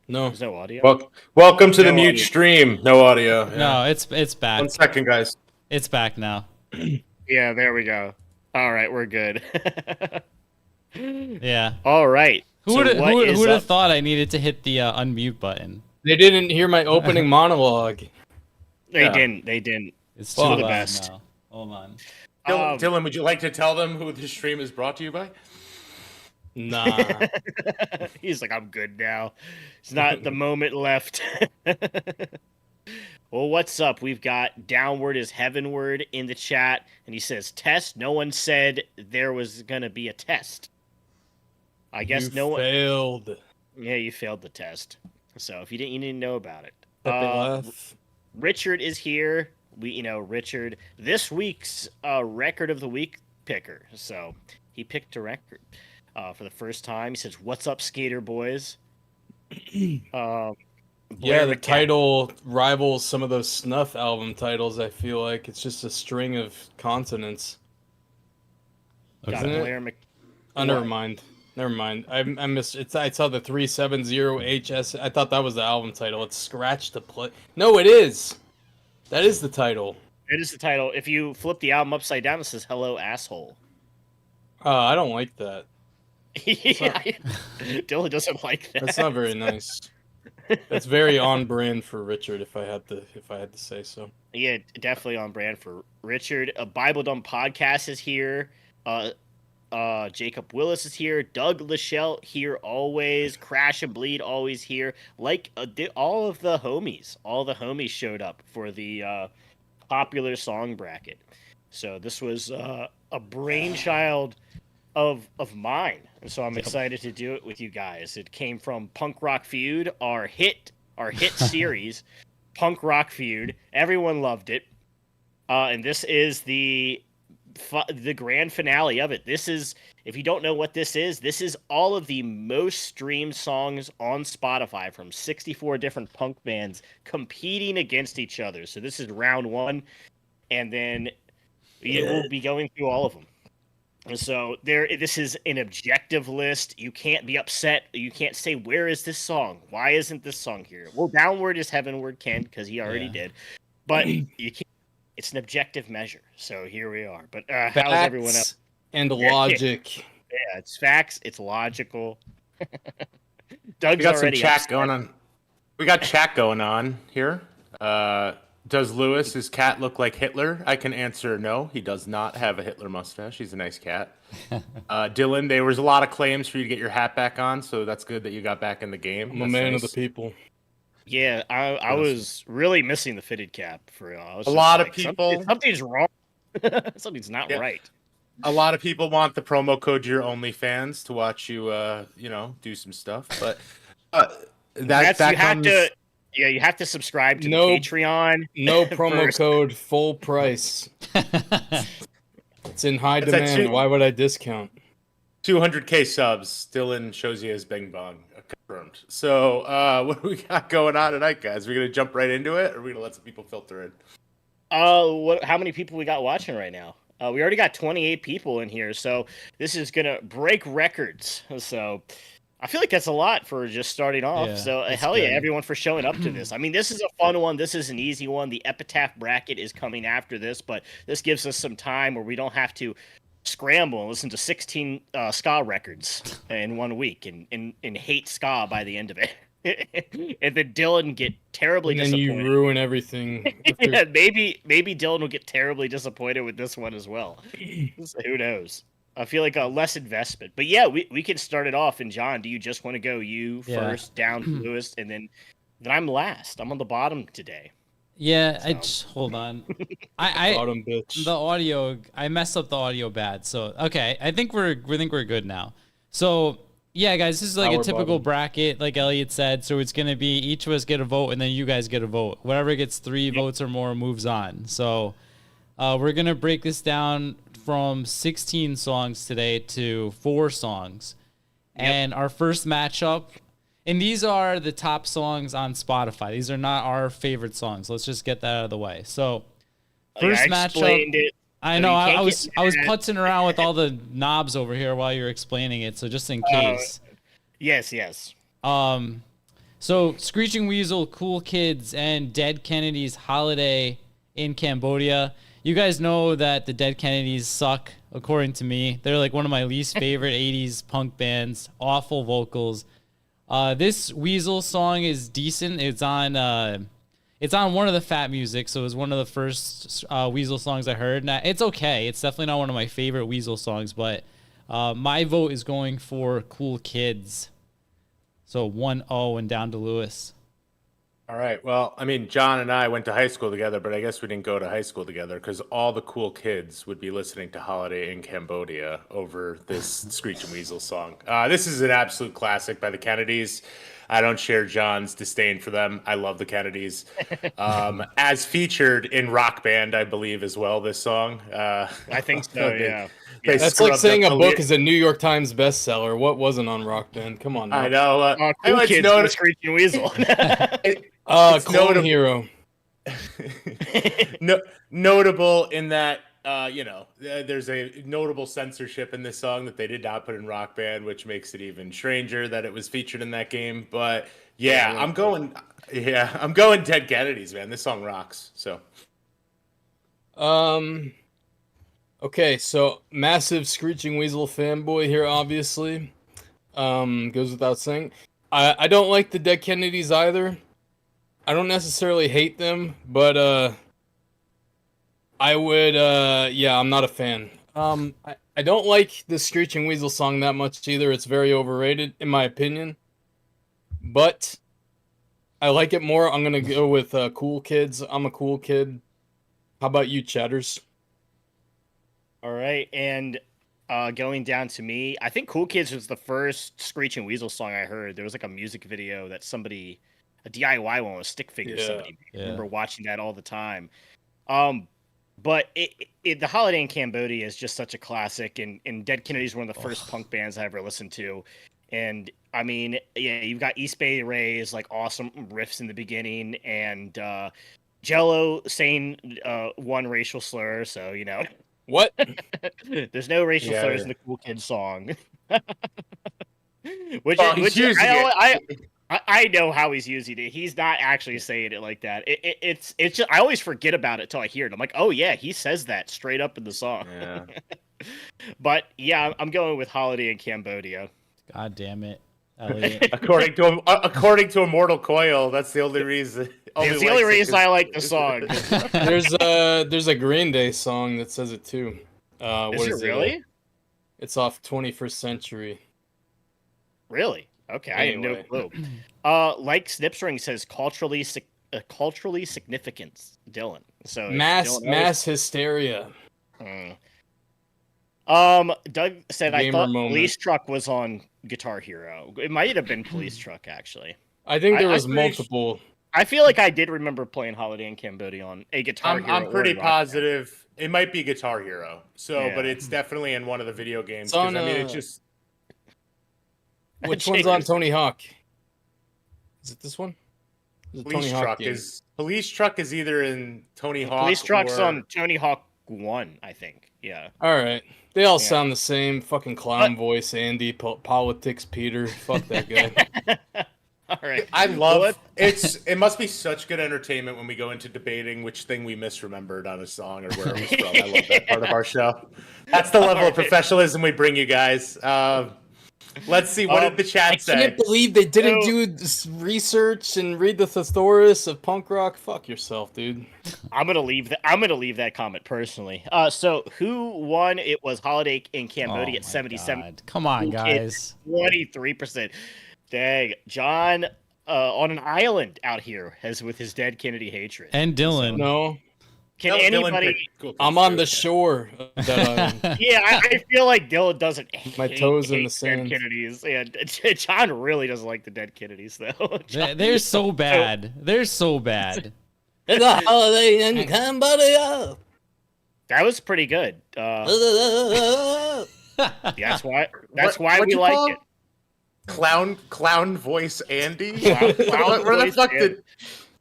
No. There's no audio. Welcome to the No mute audio. stream. No audio. Yeah. No, it's back. 1 second, guys. It's back now. Yeah, there we go. All right, we're good. Yeah. All right. Who So would what is have up? thought I needed to hit the unmute button? They didn't hear my opening monologue. They Yeah. didn't. They didn't. It's Well, too the loud best. now. Hold on. Dylan, would you like to tell them who this stream is brought to you by? Nah. He's like, I'm good now. It's not the moment left. Well, what's up? We've got Downward is Heavenward in the chat, and he says, test. No one said there was going to be a test. I guess You no one. failed. Yeah, you failed the test. So if you didn't know about it. Pepe left. Richard is here. Richard, this week's record of the week picker. So he picked a record for the first time. He says, "What's up, skater boys?" Yeah, the title rivals some of those Snuff album titles. I feel like it's just a string of consonants. Got Isn't it? Blair Mc- Oh, never mind. Never mind. I missed. I saw the 370HS. I thought that was the album title. It's Scratch to Play. No, it is. That is the title. It is the title. If you flip the album upside down, it says "Hello, Asshole." I don't like that. Yeah, Dylan doesn't like that. That's not very nice. That's very on brand for Richard, if I had to say so. Yeah, definitely on brand for Richard. A Bible Dumb Podcast is here. Jacob Willis is here. Doug Lachelle here always. Crash and Bleed always here. Like all the homies showed up for the popular song bracket. So this was a brainchild of mine, and so I'm excited to do it with you guys. It came from Punk Rock Feud, our hit series, Punk Rock Feud. Everyone loved it, and this is the grand finale of it. This is, if you don't know what this is all of the most streamed songs on Spotify from 64 different punk bands competing against each other. So this is round one, and then we'll be going through all of them. And so this is an objective list. You can't be upset. You can't say, where is this song? Why isn't this song here? Well, Downward is Heavenward can, because he already did. But you can't. It's an objective measure. So here we are. But how's everyone else? And logic. Yeah, it's facts. It's logical. Doug's We got some already chat upset. going on. We got chat going on here. Does Lewis's cat look like Hitler? I can answer no. He does not have a Hitler mustache. He's a nice cat. Dylan, there was a lot of claims for you to get your hat back on, so that's good that you got back in the game. I'm a That's man nice. of the people. Yeah, I was really missing the fitted cap for real. I was A just lot of like, people- Something's wrong. Something's not Yeah. right. A lot of people want the promo code your OnlyFans to watch you, do some stuff. But that You have comes. to. Yeah, you have to subscribe to No. the Patreon. No promo First. code, full price. It's in high It's at demand. two- Why would I discount? 200K subs. Dylan shows you his Bing Bong confirmed. So, what do we got going on tonight, guys? We're gonna jump right into it, or are we gonna let some people filter in? How many people we got watching right now? We already got 28 people in here, so this is gonna break records. So I feel like that's a lot for just starting off. Yeah, So that's hell yeah, good. everyone for showing up to this. I mean, this is a fun one. This is an easy one. The Epitaph bracket is coming after this, but this gives us some time where we don't have to scramble and listen to 16 ska records in 1 week and hate ska by the end of it. And then Dylan get terribly And then you disappointed. ruin everything. Yeah, maybe Dylan will get terribly disappointed with this one as well. So who knows? I feel like a less investment. But yeah, we can start it off. And John, do you just want to go Yeah. first, down to Lewis, and then I'm last. I'm on the bottom today. Yeah, I So. just hold on. I Bottom bitch. the audio. I messed up the audio bad. So okay, I think we're good now. So yeah, guys, this is like Power a typical bottom. bracket, like Elliot said. So it's gonna be each of us get a vote, and then you guys get a vote. Whatever gets 3 votes or more moves on. So we're gonna break this down from 16 songs today to 4 songs, and our first matchup. And these are the top songs on Spotify. These are not our favorite songs. Let's just get that out of the way. So, first I matchup. explained it. I so know. you I can't was get I was mad. putzing around with all the knobs over here while you're explaining it. So just in case. Yes. Um, So Screeching Weasel, Cool Kids, and Dead Kennedys Holiday in Cambodia. You guys know that the Dead Kennedys suck, according to me. They're like one of my least favorite 80s punk bands. Awful vocals. This Weasel song is decent. It's on one of the Fat Music, so it was one of the first Weasel songs I heard. Now, it's okay. It's definitely not one of my favorite Weasel songs, but my vote is going for Cool Kids. So 1-0 and down to Lewis. All right. Well, I mean, John and I went to high school together, but I guess we didn't go to high school together because all the cool kids would be listening to Holiday in Cambodia over this Screeching Weasel song. This is an absolute classic by the Kennedys. I don't share John's disdain for them. I love the Kennedys. As featured in Rock Band, I believe, as well, this song. I think so, yeah. That's like saying a book is a New York Times bestseller. What wasn't on Rock Band? Come on now. I know. Cool Kids with Screeching Weasel. It's Clone Hero. Notable in that, there's a notable censorship in this song that they did not put in Rock Band, which makes it even stranger that it was featured in that game. But I'm going Dead Kennedys, man. This song rocks. So, okay, so massive Screeching Weasel fanboy here, obviously. Goes without saying. I don't like the Dead Kennedys either. I don't necessarily hate them, but I would I'm not a fan. I don't like the Screeching Weasel song that much either. It's very overrated in my opinion. But I like it more. I'm going to go with Cool Kids. I'm a cool kid. How about you, Chatters? All right, and going down to me, I think Cool Kids was the first Screeching Weasel song I heard. There was like a music video that a DIY one with stick figures. Somebody I remember watching that all the time. But the Holiday in Cambodia is just such a classic, and Dead Kennedys were one of the first punk bands I ever listened to. And I mean, you've got East Bay Ray's like awesome riffs in the beginning, and Jello saying one racial slur, so what? There's no racial slurs in the Cool Kids song. I know how he's using it. He's not actually saying it like that. It's just I always forget about it till I hear it. I'm like, oh yeah, he says that straight up in the song. Yeah. But yeah, I'm going with Holiday in Cambodia. God damn it, Elliot. according to Immortal Coil, that's the only reason. It's the only reason I like the song. There's a Green Day song that says it too. Is it really? It's off 21st Century. Really? Okay, Anyway. I didn't know. Clue. Like Snipstring says, culturally significant, Dylan. So mass hysteria. Doug said I thought moment. Police Truck was on Guitar Hero. It might have been Police Truck actually. I think there was multiple. I feel like I did remember playing Holiday in Cambodia on a Guitar Hero. I'm pretty positive it might be Guitar Hero. So, but it's definitely in one of the video games. It's on, it just. Which one's on Tony Hawk? Is it this one? Police Truck is either in Tony Hawk. Police Truck's on Tony Hawk 1, I think. Yeah. All right. They all sound the same. Fucking clown voice, Andy. Politics, Peter. Fuck that guy. All right. I love it must be such good entertainment when we go into debating which thing we misremembered on a song or where it was from. I love that part of our show. That's the level of professionalism we bring you guys. Let's see. What did the chat say? I can't believe they didn't do this research and read the thesaurus of punk rock. Fuck yourself, dude. I'm gonna leave that comment personally. So who won? It was Holiday in Cambodia at 77. God. Come on, guys. 23%. Dang, John on an island out here with his Dead Kennedy hatred. And Dylan. No. Can anybody? I'm on the shore of that island. Yeah, I feel like Dylan doesn't. My toes in the sand. Dead Kennedys. Yeah, John really doesn't like the Dead Kennedys though. They're so bad. They're so bad. It's a holiday in Cambodia. That was pretty good. That's why we like it. Clown voice Andy.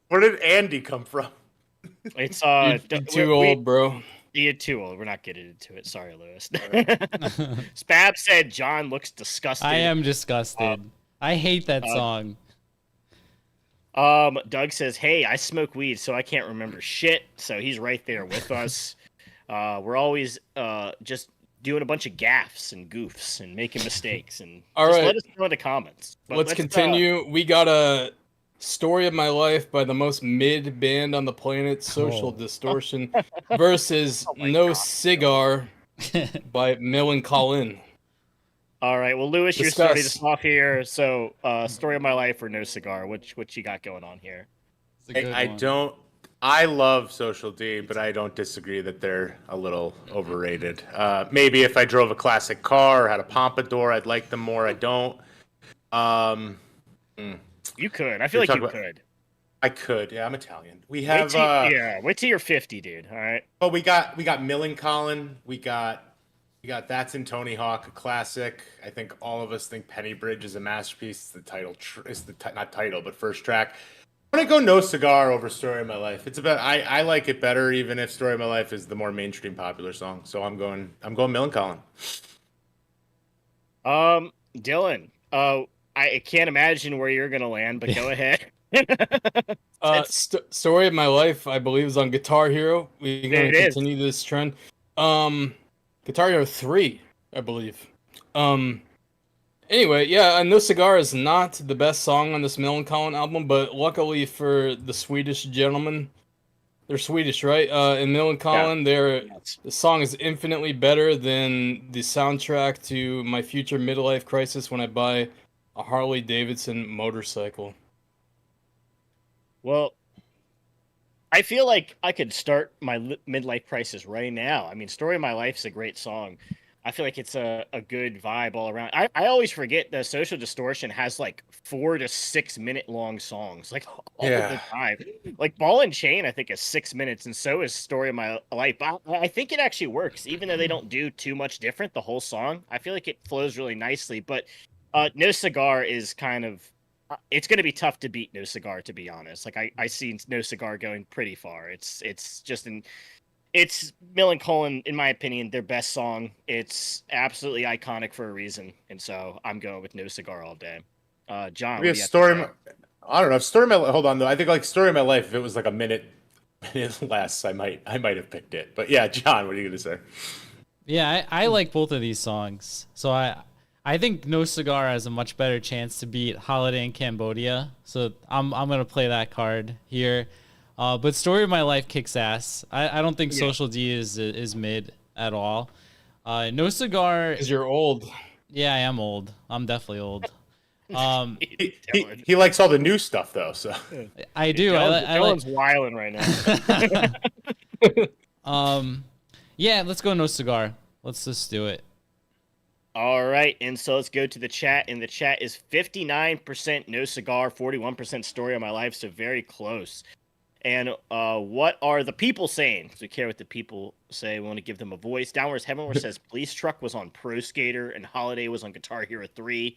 Where did Andy come from? It's you're too old, bro. You're too old. We're not getting into it. Sorry, Lewis. Spab said John looks disgusted. I am disgusted. I hate that song. Doug says, "Hey, I smoke weed, so I can't remember shit." So he's right there with us. We're always just doing a bunch of gaffes and goofs and making mistakes, and All just right. let us know in the comments. But Let's continue. We got a Story of My Life by the most mid band on the planet, Social Distortion, versus Oh my No God. Cigar by Millencolin. All right, well, Lewis, you're Discuss. starting us off here. So, Story of My Life or No Cigar? What you got going on here? It's a good I one. don't. I love Social D, but I don't disagree that they're a little overrated. Maybe if I drove a classic car or had a pompadour, I'd like them more. I don't. Um, You could. I feel like talking you about- could. I could. Yeah, I'm Italian. We Wait have. till, wait till you're 50, dude. All right. But we got Millencolin. We got That's in Tony Hawk, a classic. I think all of us think Penny Bridge is a masterpiece. The title is not title, but first track. I'm gonna go No Cigar over Story of My Life. It's about I like it better, even if Story of My Life is the more mainstream popular song. So I'm going Millencolin. Dylan. I can't imagine where you're gonna land, but go ahead. Story of My Life, I believe, is on Guitar Hero. We're going It to is. continue this trend. Guitar Hero 3, I believe. Anyway, yeah, No Cigar is not the best song on this Millencolin album, but luckily for the Swedish gentlemen, they're Swedish, right? In Millencolin, the song is infinitely better than the soundtrack to my future midlife crisis when I buy a Harley Davidson motorcycle. Well, I feel like I could start my midlife crisis right now. I mean, Story of My Life's a great song. I feel like it's a good vibe all around. I always forget that Social Distortion has like 4 to 6 minute long songs, like all the time. Like Ball and Chain, I think, is 6 minutes, and so is Story of My Life. But I think it actually works, even though they don't do too much different the whole song. I feel like it flows really nicely. But No Cigar is kind of it's going to be tough to beat No Cigar, to be honest. Like I see No Cigar going pretty far. It's Millencolin, in my opinion, their best song. It's absolutely iconic for a reason, and so I'm going with No Cigar all day. John, Maybe a story. I don't know. Story of My Life. Hold on though. I think like Story of My Life. If it was like a minute less, I might have picked it. But yeah, John, what are you gonna say? Yeah, I like both of these songs. So I think No Cigar has a much better chance to beat Holiday in Cambodia. So I'm gonna play that card here. But Story of My Life kicks ass. I don't think Social D is mid at all. No Cigar. Because you're old. Yeah, I am old. I'm definitely old. He likes all the new stuff though. So I do. Dylan's wilding right now. Yeah, let's go No Cigar. Let's just do it. All right, and so let's go to the chat, and the chat is 59% No Cigar, 41% Story of My Life, so very close. And what are the people saying? So we care what the people say. We want to give them a voice. Downwards Heavenward says Police Truck was on Pro Skater, and Holiday was on Guitar Hero 3.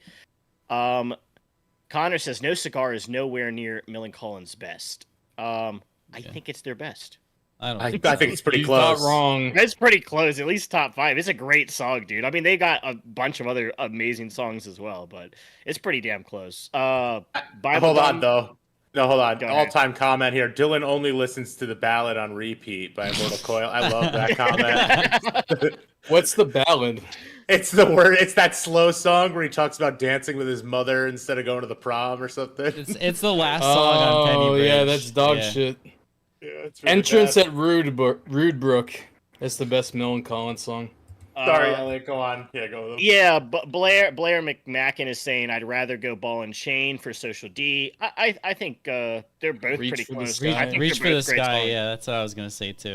Connor says No Cigar is nowhere near Millencolin's best. I think it's their best. I think it's pretty He's close. not wrong. It's pretty close, at least top 5. It's a great song, dude. I mean, they got a bunch of other amazing songs as well, but it's pretty damn close. Hold on, though. No, hold on. Go ahead. All-time comment here. Dylan only listens to the ballad on repeat by Immortal Coil. I love that comment. What's the ballad? It's that slow song where he talks about dancing with his mother instead of going to the prom or something. It's the last song on Penny Bridge. Yeah, that's dog shit. Yeah, it's really Entrance bad. at Rude Brook. That's the best Millencolin song. Sorry, Elliot, go on. Yeah, go with him. Yeah, but Blair McMacken is saying I'd rather go Ball and Chain for Social D. I think they're both Reach pretty for the close. Sky. I think Reach they're for the both great Sky. songs. Yeah, that's what I was gonna say too.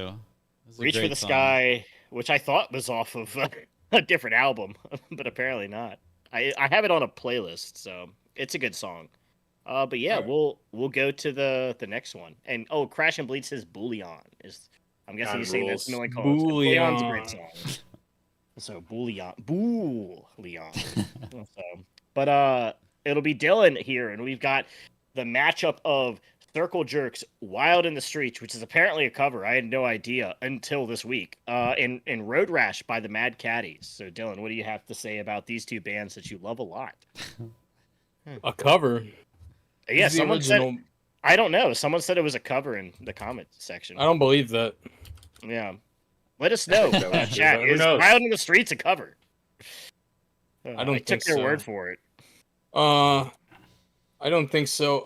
It was a Reach for great the song. Sky, which I thought was off of a different album, but apparently not. I have it on a playlist, so it's a good song. But yeah, Right. we'll go to the next one. And Crash and Bleed says Bullion is. I'm guessing you're saying that's rules. Millencolin. Bullion's a Bullion. great song. So Bullion. So, but it'll be Dylan here, and we've got the matchup of Circle Jerks Wild in the Streets, which is apparently a cover. I had no idea until this week. And Road Rash by the Mad Caddies. So Dylan, what do you have to say about these two bands that you love a lot? A cover. Yeah, Who's the someone said original? I don't know. Someone said it was a cover in the comment section. I don't believe that. Yeah. Let us know. Chat, Who is knows? Wild in the Streets a cover? I don't took think their so. word for it. I don't think so.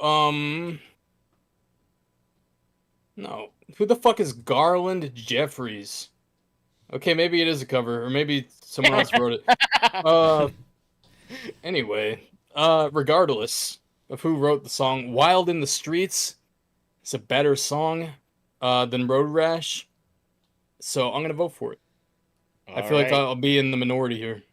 No. Who the fuck is Garland Jeffries? Okay, maybe it is a cover, or maybe someone else wrote it. Anyway, regardless of who wrote the song, Wild in the Streets is a better song than Road Rash. So I'm gonna vote for it. I feel like I'll be in the minority here.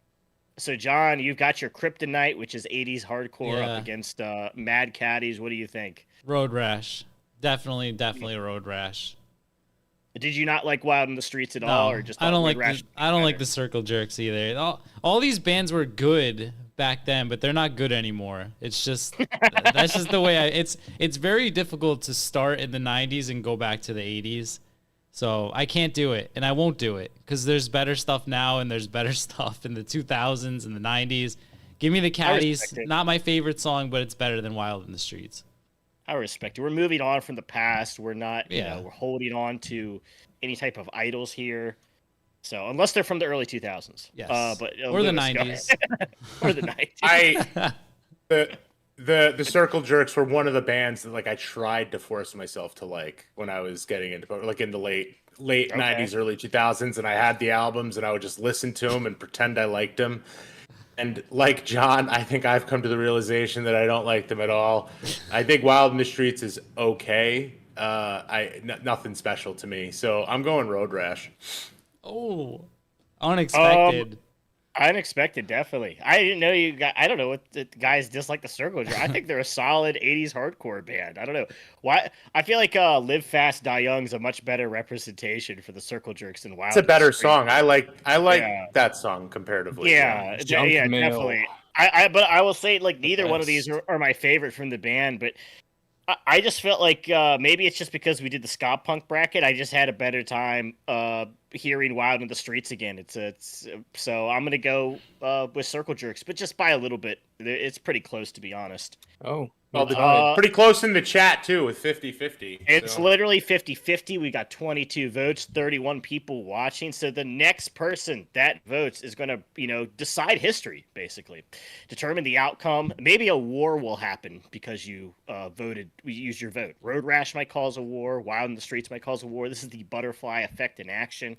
So, John, you've got your Kryptonite, which is 80s hardcore, Yeah. up against Mad Caddies. What do you think? Road Rash. Definitely Road Rash. Did you not like Wild in the Streets at No, all, or just I don't Road like Rash I don't like better? the Circle Jerks either. All these bands were good back then, but they're not good anymore. It's just that's just the way it's very difficult to start in the 90s and go back to the 80s. So I can't do it, and I won't do it because there's better stuff now, and there's better stuff in the 2000s and the 90s. Give me the Caddies. respect it. Not my favorite song, but it's better than Wild in the Streets. I respect it. We're moving on from the past. We're not, Yeah. we're holding on to any type of idols here. So unless they're from the early 2000s, Yes. but Or the Lewis, go 90s. ahead. Or the 90s. The Circle Jerks were one of the bands that like I tried to force myself to like when I was getting into like in the late Okay. 90s, early 2000s, and I had the albums and I would just listen to them and pretend I liked them. And like John, I think I've come to the realization that I don't like them at all. I think Wild in the Streets is okay. Nothing special to me. So I'm going Road Rash. Oh, unexpected. Unexpected, definitely. I didn't know you got. I don't know what the guys dislike the Circle Jerk. I think they're a solid '80s hardcore band. I don't know why. I feel like "Live Fast, Die Young" is a much better representation for the Circle Jerks than Wild. It's a better song. I like Yeah. that song comparatively. Yeah, Junk yeah, mail. definitely. But I will say, like, neither one of these are my favorite from the band, but I just felt like maybe it's just because we did the ska punk bracket. I just had a better time hearing Wild in the Streets again. It's so I'm gonna go with Circle Jerks, but just by a little bit. It's pretty close, to be honest. Oh, Well, well tied. pretty close in the chat too with 50-50. It's so. literally 50-50. We got 22 votes, 31 people watching. So the next person that votes is going to, decide history, basically. Determine the outcome. Maybe a war will happen because you voted, we used your vote. Road Rash might cause a war. Wild in the Streets might cause a war. This is the butterfly effect in action.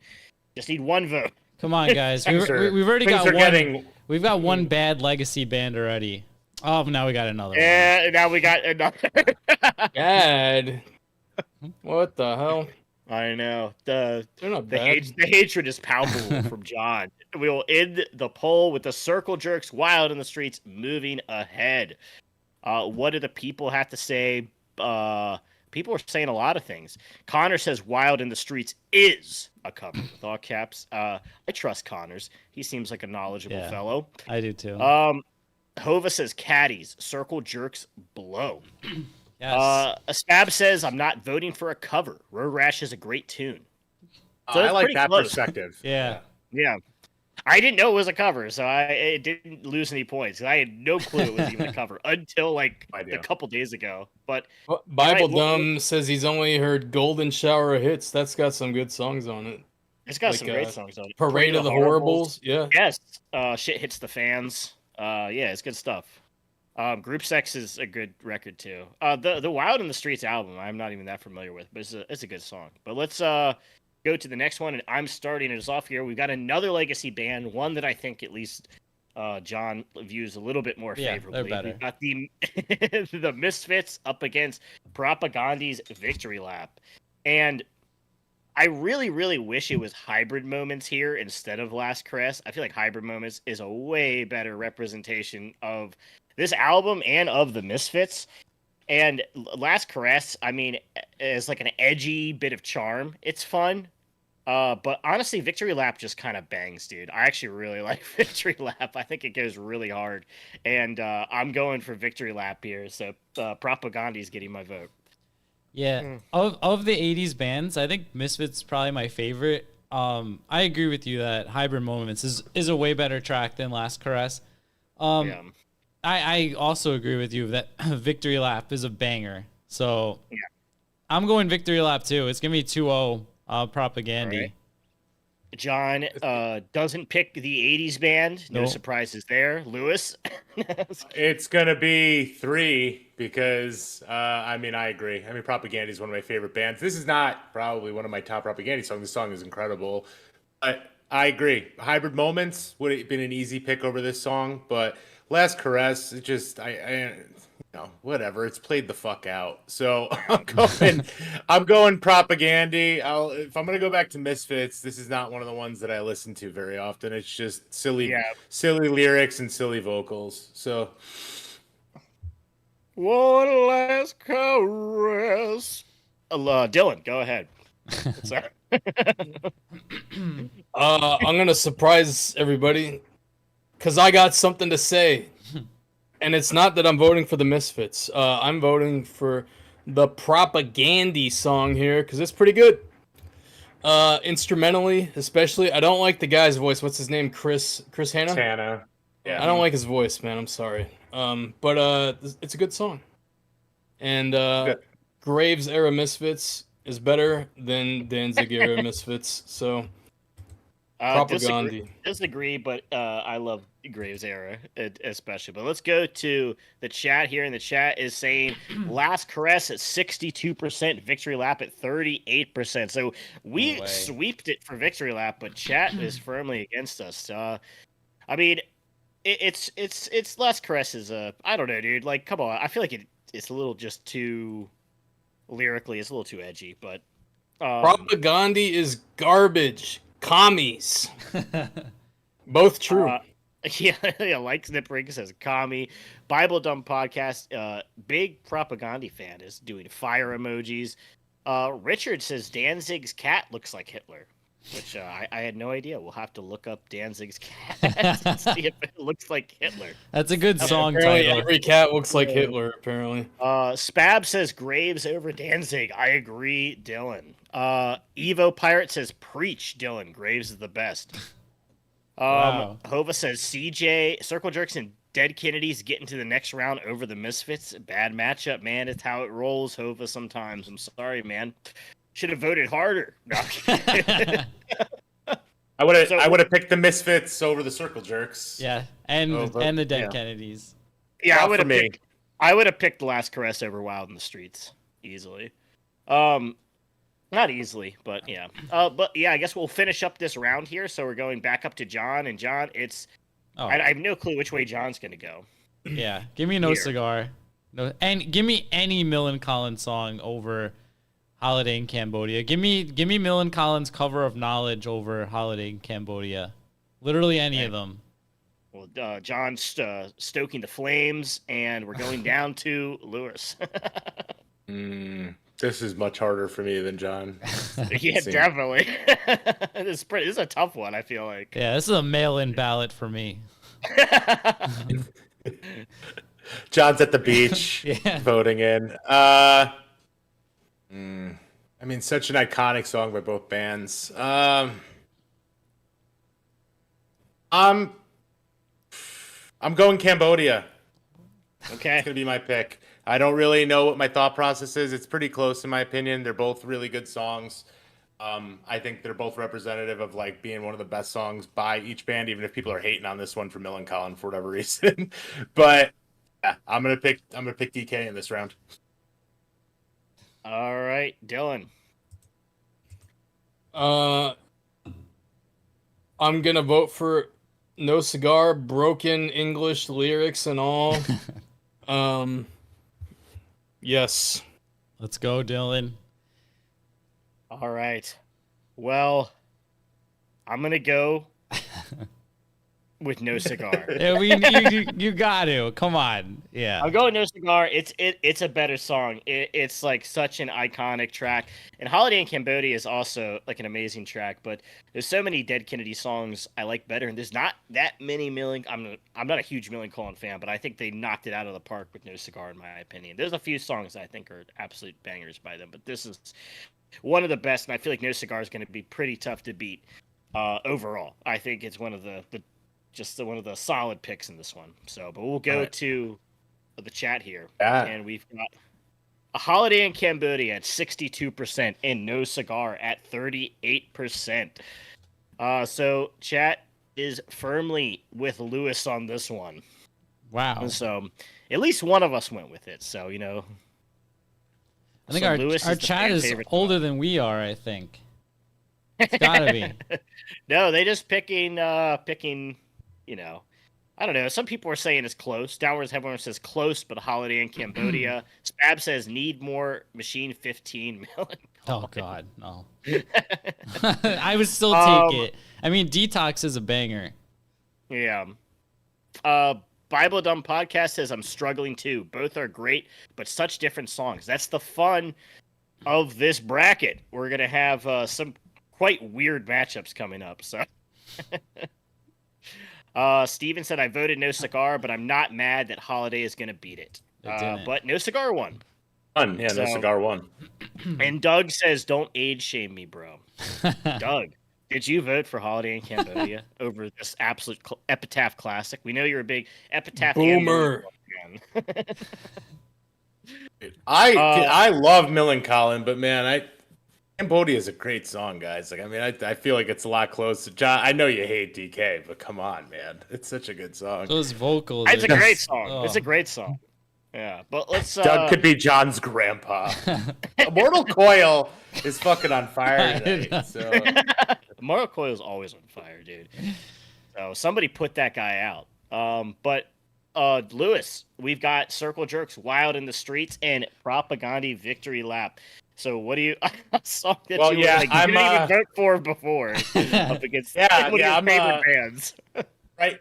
Just need one vote. Come on, guys. We've already things got are one. getting- We've got one bad legacy band already. Oh, now we got another one. And now we got another. Bad. What the hell? I know. They're not The, bad. the hatred is palpable from John. We will end the poll with the Circle Jerks, Wild in the Streets, moving ahead. What do the people have to say? People are saying a lot of things. Connor says Wild in the Streets is a cover with all caps. I trust Connors. He seems like a knowledgeable Yeah. fellow. I do too. Hova says Caddies, Circle Jerks blow. Yes. Stab says I'm not voting for a cover. Road Rash is a great tune. So I it's like pretty that close. perspective. yeah. Yeah. I didn't know it was a cover, so it didn't lose any points. I had no clue it was even a cover until like I do. a couple days ago. But Bible Right, well- Dumb says he's only heard Golden Shower of Hits. That's got some good songs on it. it's got Like, some great songs on it. Parade of the Horribles. Yeah. Yes. Shit hits the fans. Yeah, it's good stuff. Group Sex is a good record too. The Wild in the Streets album, I'm not even that familiar with, but it's a good song. But let's go to the next one, and I'm starting us off here. We've got another legacy band, one that I think at least John views a little bit more Yeah, favorably. they're better. We've got the the Misfits up against Propagandhi's Victory Lap, and I really, really wish it was Hybrid Moments here instead of Last Caress. I feel like Hybrid Moments is a way better representation of this album and of the Misfits. And Last Caress, I mean, is like an edgy bit of charm. It's fun. But honestly, Victory Lap just kind of bangs, dude. I actually really like Victory Lap. I think it goes really hard. And I'm going for Victory Lap here. So Propagandhi's getting my vote. Yeah. Of the 80s bands, I think Misfits is probably my favorite. I agree with you that Hybrid Moments is a way better track than Last Caress. Yeah. I also agree with you that Victory Lap is a banger. So Yeah. I'm going victory lap too. It's gonna be 2-0 Propagandhi. All right. John doesn't pick the 80s band. No Nope. surprises there. Lewis? It's gonna be 3 because I mean I agree. I mean Propagandhi is one of my favorite bands. This is not probably one of my top Propagandhi songs. This song is incredible. But I agree. Hybrid Moments would have been an easy pick over this song, but Last Caress, it just I you know, whatever. It's played the fuck out. So I'm going Propagandhi. If I'm gonna go back to Misfits, this is not one of the ones that I listen to very often. It's just silly lyrics and silly vocals. So One last caress. Dylan, go ahead. Sorry. I'm gonna surprise everybody because I got something to say, and it's not that I'm voting for the Misfits. I'm voting for the Propagandhi song here because it's pretty good. Instrumentally, especially, I don't like the guy's voice. What's his name? Chris Hanna. Tana. I don't like his voice, man. I'm sorry. But it's a good song, and Graves era Misfits is better than Danzig era Misfits. So Propagandhi. Disagree, but I love Graves era especially. But let's go to the chat here, and the chat is saying Last Caress at 62%, Victory Lap at 38%. So we sweeped it for Victory Lap, but chat is firmly against us. I mean, it's Last Caress is I don't know, dude. Like, come on, I feel like it's a little just too lyrically, it's a little too edgy, but Propagandhi is garbage. Commies. Both true. Yeah, like Snipring says, commie. Bible Dumb Podcast, big Propagandhi fan is doing fire emojis. Richard says Danzig's cat looks like Hitler, which I had no idea. We'll have to look up Danzig's cat and see if it looks like Hitler. That's a good song apparently title. Every cat looks like Hitler, apparently. Spab says Graves over Danzig. I agree, Dylan. Evo Pirate says preach, Dylan. Graves is the best. Wow. Hova says CJ, Circle Jerks, and Dead Kennedys get into the next round over the Misfits. Bad matchup, man. It's how it rolls, Hova, sometimes. I'm sorry, man. Should have voted harder. No. I would have picked the Misfits over the Circle Jerks. Yeah, and the Dead Kennedys. Yeah, I would have picked The Last Caress over Wild in the Streets easily. Not easily, but yeah. I guess we'll finish up this round here. So we're going back up to John, and John, I have no clue which way John's going to go. Yeah, give me No Cigar. No, and give me any Millencolin song over Holiday in Cambodia. Give me Millencolin's cover of Knowledge over Holiday in Cambodia. Literally any of them. Well, John's stoking the flames, and we're going down to Lewis. This is much harder for me than John. Yeah, definitely. This is a tough one, I feel like. Yeah, this is a mail-in ballot for me. John's at the beach voting in. I mean, such an iconic song by both bands. I'm going Cambodia. Okay. It's going to be my pick. I don't really know what my thought process is. It's pretty close in my opinion. They're both really good songs. I think they're both representative of like being one of the best songs by each band, even if people are hating on this one for Millencolin for whatever reason. But yeah, I'm gonna pick DK in this round. All right, Dylan. I'm gonna vote for No Cigar, broken English lyrics and all. Yes. Let's go, Dylan. All right. Well, I'm gonna go with No Cigar. Yeah, you got to. Come on. Yeah. I'm going No Cigar. It's a better song. It's like such an iconic track. And Holiday in Cambodia is also like an amazing track, but there's so many Dead Kennedy songs I like better, and there's not that many I'm not a huge Millencolin fan, but I think they knocked it out of the park with No Cigar in my opinion. There's a few songs I think are absolute bangers by them, but this is one of the best, and I feel like No Cigar is going to be pretty tough to beat overall. I think it's one of the one of the solid picks in this one. So, but we'll go to the chat here, and we've got A Holiday in Cambodia at 62% and No Cigar at 38%. So chat is firmly with Lewis on this one. Wow. So at least one of us went with it. So, I think so our Lewis our is the chat fan is favorite older song. than we are, I think. It's gotta be. No, they just picking, I don't know. Some people are saying it's close. Downwards Headliner says close, but a Holiday in Cambodia. Spab says need more Machine 15 Millencolin. Oh God, no. I would still take it. I mean, Detox is a banger. Yeah. Bible Dumb Podcast says I'm struggling too. Both are great, but such different songs. That's the fun of this bracket. We're gonna have some quite weird matchups coming up. So, Steven said I voted No Cigar, but I'm not mad that Holiday is gonna beat it. didn't. But No Cigar won. Fun. Yeah, no So- cigar won. And Doug says, "Don't age shame me, bro." Doug, did you vote for Holiday in Cambodia over this absolute Epitaph classic? We know you're a big Epitaph and Boomer. fan. I love Millencolin, but man, Cambodia is a great song, guys. Like, I mean, I feel like it's a lot closer. John, I know you hate DK, but come on, man, it's such a good song. Those vocals. It's a are great just- song. oh. It's a great song. Yeah, but let's. Doug could be John's grandpa. Mortal Coil is fucking on fire tonight. So Mortal Coil is always on fire, dude. So somebody put that guy out. But Lewis, we've got Circle Jerks, Wild in the Streets, and Propagandhi Victory Lap. So what do you? A song that Well, you yeah, you didn't even vote for before up against one of your favorite bands.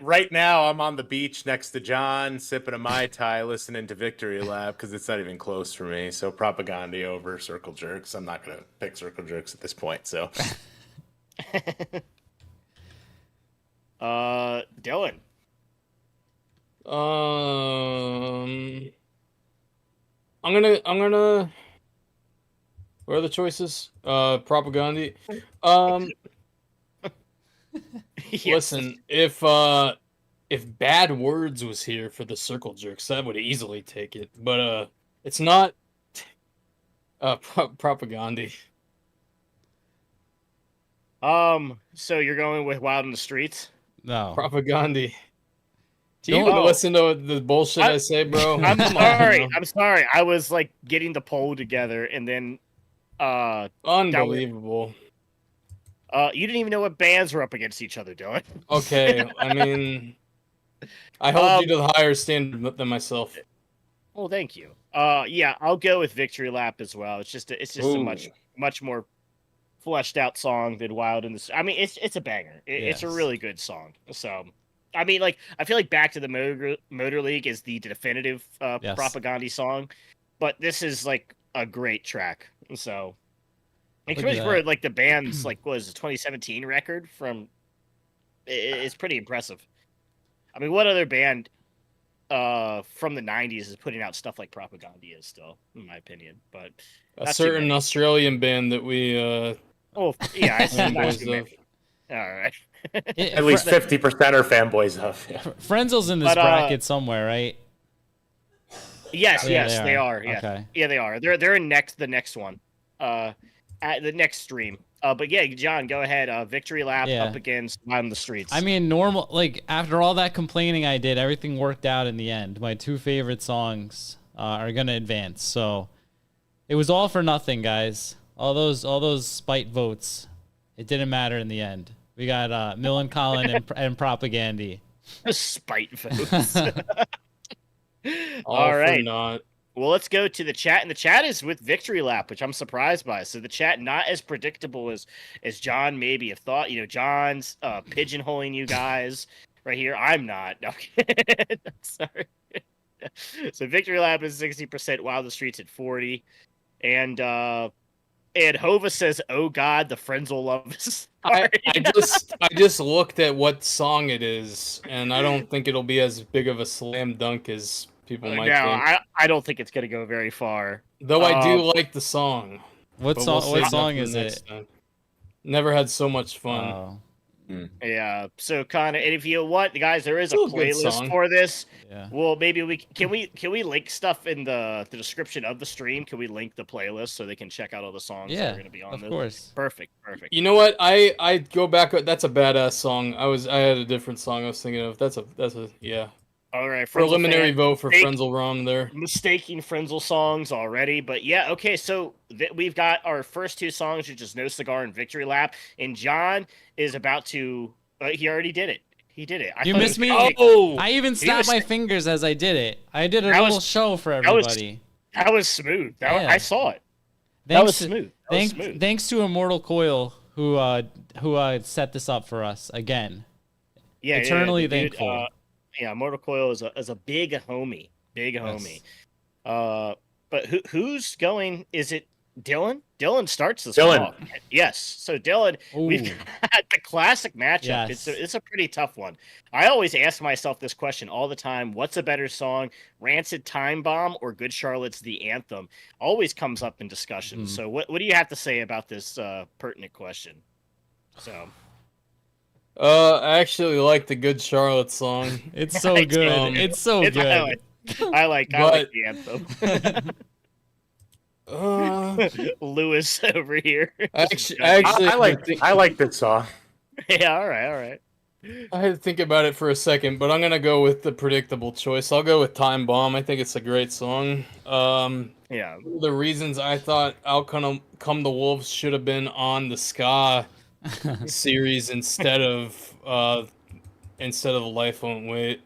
right now, I'm on the beach next to John, sipping a Mai Tai, listening to Victory Lap because it's not even close for me. So Propagandhi over Circle Jerks. I'm not gonna pick Circle Jerks at this point. So Dylan. I'm gonna. What are the choices? Propagandhi. Yes. Listen, if Bad Words was here for the Circle Jerks, that would easily take it. But it's not. Propagandhi. So you're going with Wild in the Streets? No. Propagandhi. Do you Don't- even listen to the bullshit I say, bro? I'm Come on, sorry. man. I'm sorry. I was like getting the poll together, and then Unbelievable. you didn't even know what bands were up against each other, Dylan. Okay, I mean, I held you to the higher standard than myself. Well, thank you. Yeah, I'll go with Victory Lap as well. It's just a Ooh. much more fleshed out song than Wild in the. I mean, it's a banger. It's a Yes. really good song. So, I mean, like I feel like Back to the Motor League is the definitive Yes. Propagandhi song, but this is like a great track. So, and Look at especially for that. like the band's like what was it, 2017 record from, it's pretty impressive. I mean, what other band from the 90s is putting out stuff like Propagandhi is still, in my opinion. But A not too certain many. Australian band that we Oh yeah, I see not too fanboys of. many. All right. at least 50% are fanboys of. Yeah. Frenzel's in this But, bracket somewhere, right? Yes, Yeah, yes, they are. Yeah, Okay. yeah, they are. They're in the next one, at the next stream. But yeah, John, go ahead. Victory Lap Yeah. up against On the Streets. I mean, normal. Like after all that complaining I did, everything worked out in the end. My two favorite songs are gonna advance. So it was all for nothing, guys. All those spite votes, it didn't matter in the end. We got Millencolin and Propagandhi. spite votes. All All for right. not. Well, let's go to the chat, and the chat is with Victory Lap, which I'm surprised by. So the chat not as predictable as John maybe have thought. You know, John's pigeonholing you guys right here. I'm not. No, sorry. So Victory Lap is 60%, Wild the Streets at 40, and Hova says, "Oh God, the Frenzel love this." I just looked at what song it is, and I don't think it'll be as big of a slam dunk as people might No, think. I don't think it's gonna go very far. Though I do like the song. What but song? we'll What save that song for is next it? time. Never had so much fun. Oh. Yeah. So Connor, and if you want, guys, there is a Still a good playlist song. for this. Yeah. Well, maybe we can we link stuff in the description of the stream? Can we link the playlist so they can check out all the songs that Yeah. are going to be on Of this? course. Perfect. You know what? I go back. That's a badass song. I had a different song I was thinking of. That's a yeah. All right. Preliminary fan, vote for thank- Frenzel Rom there. mistaking Frenzel songs already, but yeah, okay. So we've got our first two songs, which is No Cigar and Victory Lap, and John is about to. He already did it. He did it. You thought missed he me. was- Oh, I even snapped my fingers as I did it. I did a That little was- show for that was- everybody. That was smooth. Yeah. I saw it. Thanks, That was smooth. That was smooth. Thanks to Immortal Coil who set this up for us again. Yeah, Eternally the dude, thankful. Yeah, Mortal Coil is a big homie. Big homie. But who's going? Is it Dylan? Dylan starts this one Dylan. off. Yes. So Dylan, we've Ooh. got the classic matchup. Yes. It's a pretty tough one. I always ask myself this question all the time: what's a better song, Rancid Time Bomb or Good Charlotte's The Anthem? Always comes up in discussion. So what do you have to say about this pertinent question? So I actually like the Good Charlotte song. It's so I good. do. It's so It's- good. I like the anthem. Lewis over here. Actually, I like this song. Yeah, all right. I had to think about it for a second, but I'm gonna go with the predictable choice. I'll go with Time Bomb. I think it's a great song. Yeah. The reasons I thought Outcome Come the Wolves should have been on the ska series instead of Life Won't Wait.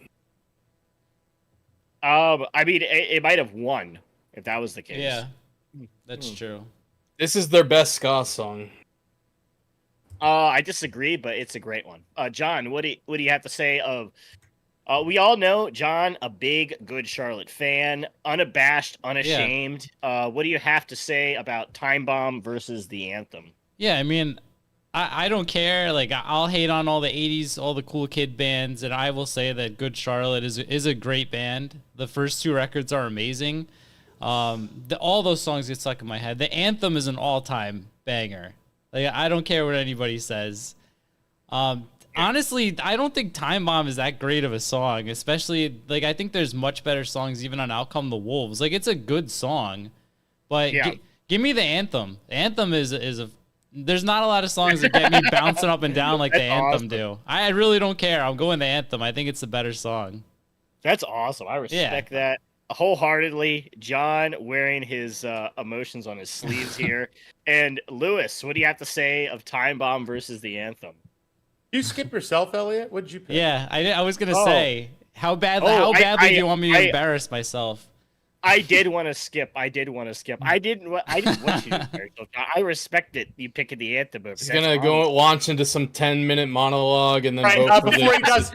I mean, it might have won if that was the case. Yeah, that's true. This is their best ska song. I disagree, but it's a great one. John, what do you have to say of? We all know John, a big Good Charlotte fan, unabashed, unashamed. What do you have to say about Time Bomb versus the Anthem? Yeah, I mean, I don't care. Like, I'll hate on all the 80s, all the cool kid bands, and I will say that Good Charlotte is a great band. The first two records are amazing. All those songs get stuck in my head. The Anthem is an all-time banger. Like, I don't care what anybody says. Honestly, I don't think Time Bomb is that great of a song, especially, like, I think there's much better songs even on Outcome the Wolves. Like, it's a good song, but give me the Anthem. The Anthem is a... There's not a lot of songs that get me bouncing up and down like the Anthem do. I really don't care. I'm going the Anthem. I think it's the better song. That's awesome. I respect that wholeheartedly. John wearing his emotions on his sleeves here. And Lewis, what do you have to say of Time Bomb versus the Anthem? You skip yourself, Elliot? What did you pick? Yeah, I was gonna say how badly do you want me to embarrass myself? I did want to skip. I didn't want you to. Embarrass. I respect it. You picking the Anthem over. He's gonna go launch into some 10-minute monologue and then Right, vote for before he does,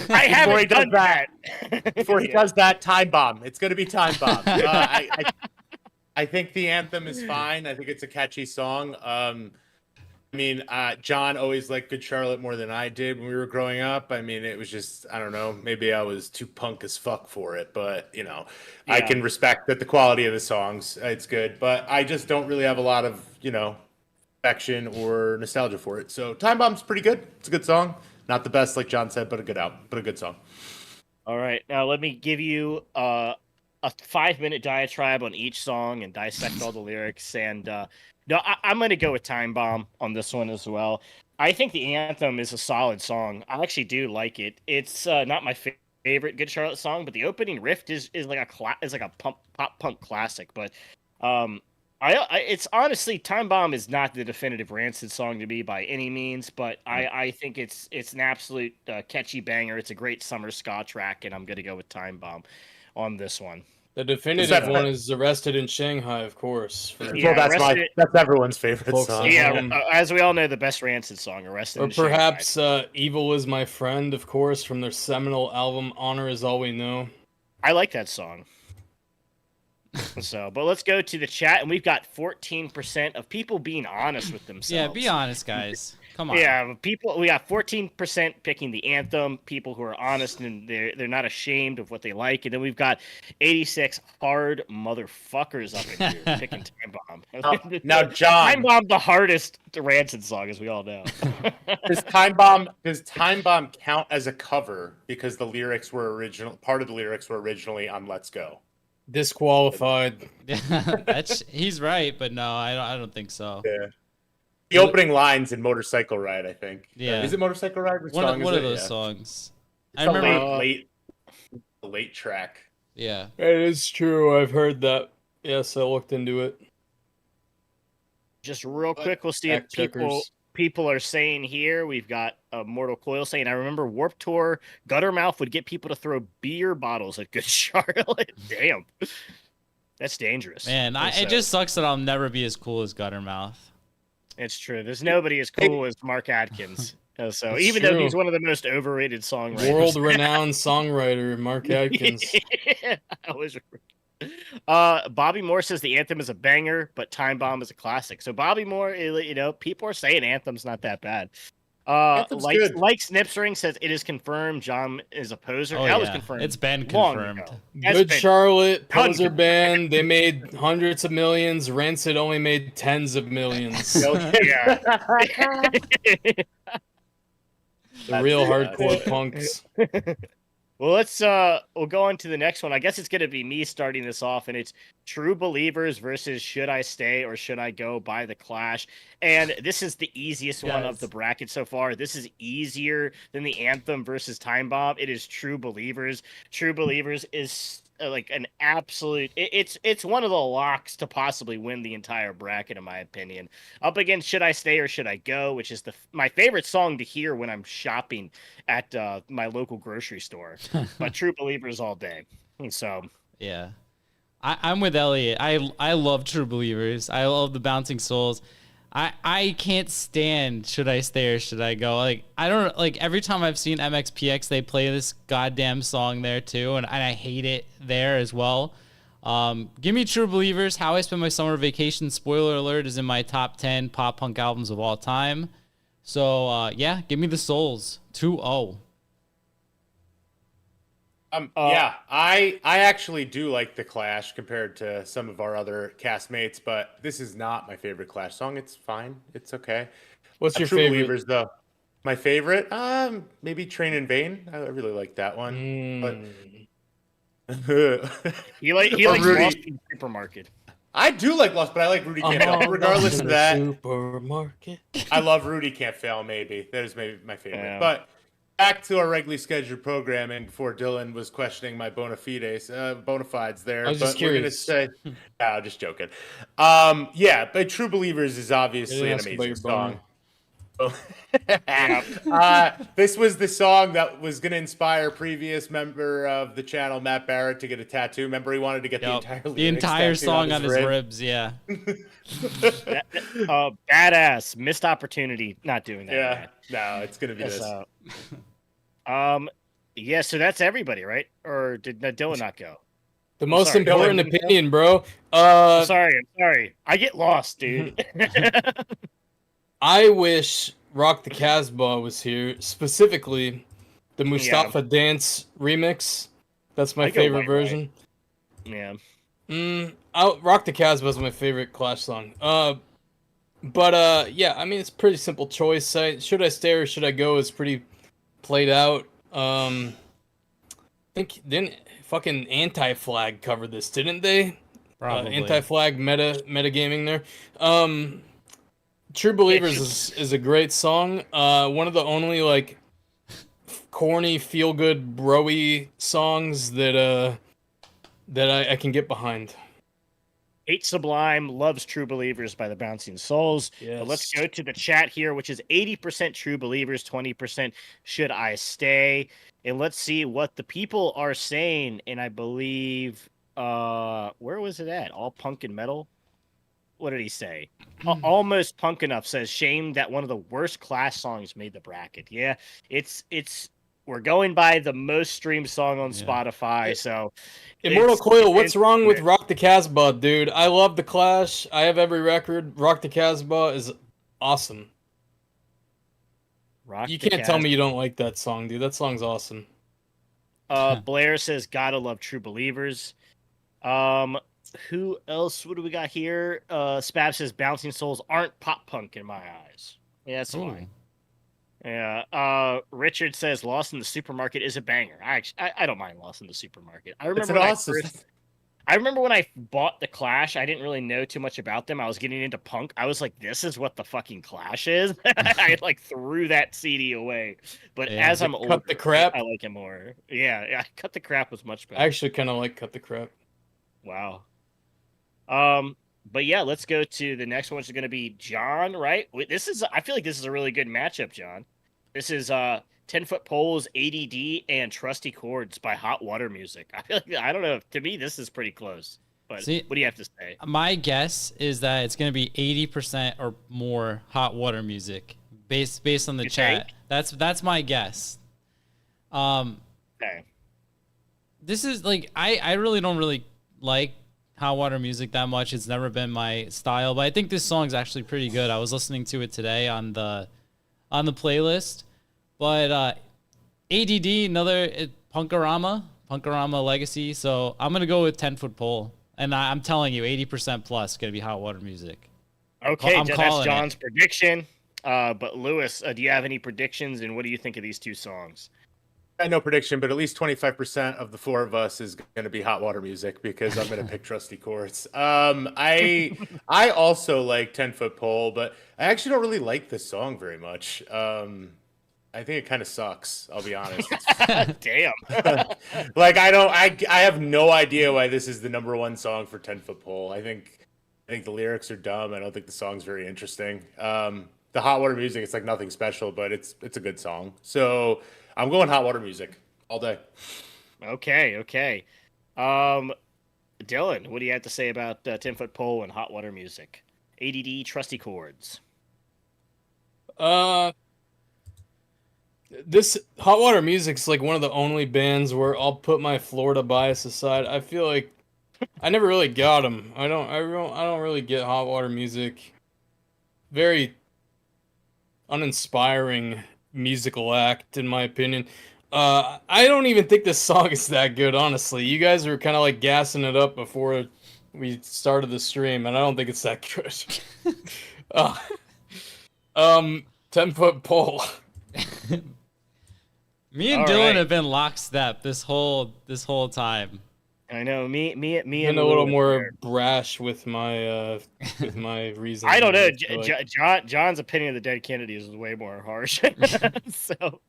I haven't before he does done that. before he does that, Time Bomb. It's gonna be Time Bomb. I think the Anthem is fine. I think it's a catchy song. I mean, John always liked Good Charlotte more than I did when we were growing up. I mean, it was just, I don't know, maybe I was too punk as fuck for it, but, you know, I can respect that the quality of the songs, it's good, but I just don't really have a lot of, you know, affection or nostalgia for it. So Time Bomb's pretty good. It's a good song. Not the best, like John said, but a good song. All right, now let me give you a 5-minute diatribe on each song and dissect all the lyrics. And no, I'm going to go with Time Bomb on this one as well. I think the Anthem is a solid song. I actually do like it. It's not my favorite Good Charlotte song, but the opening riff is like a pop punk classic. But it's honestly, Time Bomb is not the definitive Rancid song to me by any means, but I think it's an absolute catchy banger. It's a great summer ska track, and I'm going to go with Time Bomb on this one. The definitive one is Arrested in Shanghai, of course. Well, that's everyone's favorite song. Yeah, as we all know, the best Rancid song, Arrested in Shanghai. Or perhaps Evil Is My Friend, of course, from their seminal album, Honor Is All We Know. I like that song. So, but let's go to the chat, and we've got 14% of people being honest with themselves. Yeah, be honest, guys. Come on. Yeah, people. We got 14% picking the anthem. People who are honest and they're not ashamed of what they like, and then we've got 86 hard motherfuckers up in here picking Time Bomb. Now, John, Time Bomb, the hardest Rancid song, as we all know. does Time Bomb count as a cover because the lyrics were original? Part of the lyrics were originally on "Let's Go." Disqualified. He's right, but no, I don't think so. Yeah. The opening lines in Motorcycle Ride, I think. Yeah. Is it Motorcycle Ride? Which One song is of it? those Yeah. songs. It's I a remember. late track. Yeah. It is true. I've heard that. Yes, I looked into it. Just real quick, we'll see if Fact checkers. people are saying here. We've got Mortal Coil saying, I remember Warped Tour, Guttermouth would get people to throw beer bottles at Good Charlotte. Damn. That's dangerous. Man, it just sucks that I'll never be as cool as Guttermouth. It's true. There's nobody as cool as Mark Adkins. So It's even though true. he's one of the most overrated songwriters. World-renowned songwriter Mark Adkins. I was Bobby Moore says the anthem is a banger, but Time Bomb is a classic. So Bobby Moore, people are saying Anthem's not that bad. Anthem's good. Like Snipstring says it is confirmed John is a poser. Oh, that was yeah. confirmed. It's been long confirmed. ago. That's Good been Charlotte, done. poser band. They made hundreds of millions. Rancid only made tens of millions. Yeah. The real hardcore punks. Well, we'll go on to the next one. I guess it's going to be me starting this off, and it's True Believers versus Should I Stay or Should I Go by The Clash. And this is the easiest one of the bracket so far. This is easier than the Anthem versus Time Bomb. It is True Believers. True Believers is like an absolute. It's one of the locks to possibly win the entire bracket, in my opinion. Up against Should I Stay or Should I Go, which is my favorite song to hear when I'm shopping at my local grocery store. But True Believers all day. And so Yeah. I'm with Elliot. I love True Believers. I love the Bouncing Souls. I can't stand Should I Stay or Should I Go. Like, I don't, like, every time I've seen MXPX, they play this goddamn song there too, and I hate it there as well. Give me True Believers. How I Spend My Summer Vacation, spoiler alert, is in my top 10 pop punk albums of all time. So yeah, give me the Souls. 2-0. Yeah, I actually do like The Clash compared to some of our other castmates, but this is not my favorite Clash song. It's fine. It's okay. What's your True favorite? Believers, though. My favorite? Maybe Train in Vain. I really like that one. But he likes Rudy. Lost in the Supermarket. I do like Lost, but I like Rudy Can't Fail. Regardless of that, Supermarket. I love Rudy Can't Fail, maybe. That is maybe my favorite. Yeah. But back to our regularly scheduled programming before Dylan was questioning my bona fides there. I was just but we're curious. going to say, no, just joking. Yeah, but True Believers is obviously an ask about amazing your song. boner. This was the song that was going to inspire previous member of the channel, Matt Barrett, to get a tattoo. Remember, he wanted to get The entire song on his ribs, yeah. Badass. Missed opportunity not doing that. Yeah, man. no, it's going to be this. Yeah, so that's everybody, right? Or did Dylan not go? The most sorry, important Dylan. opinion, bro. I'm sorry. I get lost, dude. I wish Rock the Casbah was here. Specifically, the Mustafa Dance remix. That's my I go favorite White version. Yeah. Rock the Casbah is my favorite Clash song. But yeah, I mean, it's a pretty simple choice. Should I Stay or Should I Go is pretty played out. I think didn't fucking Anti-Flag cover this, didn't they? Probably. Anti-Flag metagaming there. True Believers is a great song. One of the only like corny, feel good, bro-y songs that I can get behind. Hate Sublime loves True Believers by the Bouncing Souls. Yes. But let's go to the chat here, which is 80% True Believers, 20% Should I Stay. And let's see what the people are saying. And I believe, where was it at? All Punk and Metal? What did he say? Almost Punk Enough says, shame that one of the worst Clash songs made the bracket. Yeah, it's we're going by the most streamed song on Yeah. Spotify. So, Immortal it's- Coil, what's it's- wrong with Rock the Casbah, dude? I love The Clash. I have every record. Rock the Casbah is awesome. Rock You the can't tell Cas- me you don't like that song, dude. That song's awesome. Blair says, "Gotta love True Believers." Who else? What do we got here? Spab says, "Bouncing Souls aren't pop punk in my eyes." Yeah, that's Ooh. why. Yeah. Richard says, "Lost in the Supermarket" is a banger. I don't mind Lost in the Supermarket. I It's remember an when awesome. I remember when I bought the Clash. I didn't really know too much about them. I was getting into punk. I was like, "This is what the fucking Clash is." I like threw that CD away. But Yeah. as I'm Cut older, the Crap. I like it more. Yeah. Cut the Crap was much better. I actually kind of like Cut the Crap. Wow. But yeah, let's go to the next one, which is going to be John. Right? I feel like this is a really good matchup, John. This is 10-foot poles, ADD, and Trusty Chords by Hot Water Music. I feel like, I don't know. To me, this is pretty close. But See, what do you have to say? My guess is that it's going to be 80% or more Hot Water Music based on the You chat. think? That's my guess. Okay. This is like I really don't really like Hot Water Music that much. It's never been my style, but I think this song's actually pretty good. I was listening to it today on the playlist. But ADD, another Punkorama Legacy. So I'm gonna go with 10-foot pole, and I'm telling you, 80% plus gonna be Hot Water Music. Okay, I'm that's calling John's prediction. But Lewis, do you have any predictions, and what do you think of these two songs? I no prediction, but at least 25% of the four of us is going to be Hot Water Music because I'm going to pick Trusty Chords. I also like 10-foot pole, but I actually don't really like this song very much. I think it kind of sucks. I'll be honest. Damn. Like I have no idea why this is the number one song for 10-foot pole. I think the lyrics are dumb. I don't think the song's very interesting. The Hot Water Music, it's like nothing special, but it's a good song. So I'm going Hot Water Music all day. Okay. Dylan, what do you have to say about 10-foot pole and Hot Water Music? ADD, Trusty Chords. This Hot Water Music's like one of the only bands where I'll put my Florida bias aside. I feel like I never really got them. I don't really get Hot Water Music. Very uninspiring musical act, in my opinion. I don't even think this song is that good, honestly. You guys were kind of like gassing it up before we started the stream, and I don't think it's that good. 10-foot pole. Me and All Dylan right. have been lockstep this whole time. I know me and And a little Lewis more there. brash with my reason. I don't know. Like, John's opinion of the Dead Kennedys is way more harsh. So,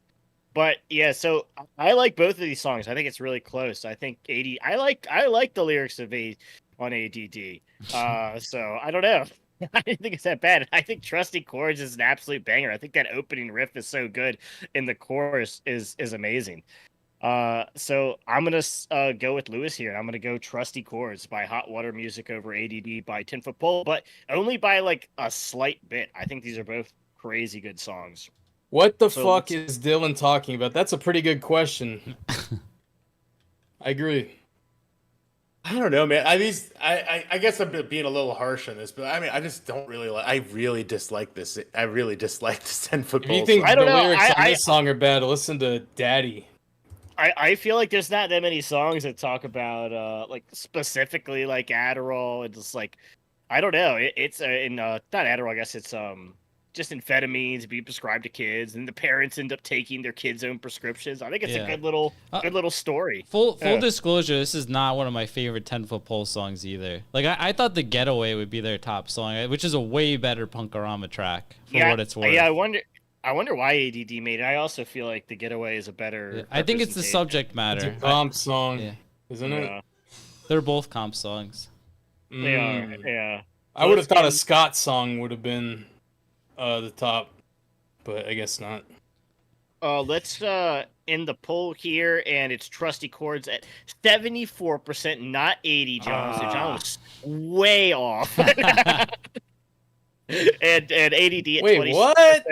but yeah, so I like both of these songs. I think it's really close. I think I like the lyrics of on ADD. So I don't know. I didn't think it's that bad. I think Trusty Chords is an absolute banger. I think that opening riff is so good, and the chorus is amazing. So I'm gonna go with Lewis here. I'm gonna go Trusty Chords by Hot Water Music over ADD by 10-foot pole, but only by like a slight bit. I think these are both crazy good songs. what the So fuck is Dylan talking about? That's a pretty good question. I agree. I don't know, man. I guess I'm being a little harsh on this, but I mean, I just don't really like. I really dislike this. I really dislike this 10-foot If pole. you think I the don't know. lyrics on this song are bad, listen to Daddy. I feel like there's not that many songs that talk about like specifically like Adderall and just like I don't know. It's not Adderall. I guess it's just amphetamines being prescribed to kids, and the parents end up taking their kids' own prescriptions. I think it's Yeah. a good little story. Full Yeah. disclosure, this is not one of my favorite 10-foot pole songs either. Like I thought The Getaway would be their top song, which is a way better Punkorama track for what it's worth. Yeah, I wonder why ADD made it. I also feel like The Getaway is a better. I think it's the representation. subject It's matter. a comp song, Yeah. isn't Yeah, it? They're both comp songs. they are. Mm. Yeah. I would have thought a Let's Scott song would have been the top, but I guess not. Let's end the poll here, and it's Trusty Chords at 74%, not 80, John. So John was way off. and ADD at Wait, 26%. what?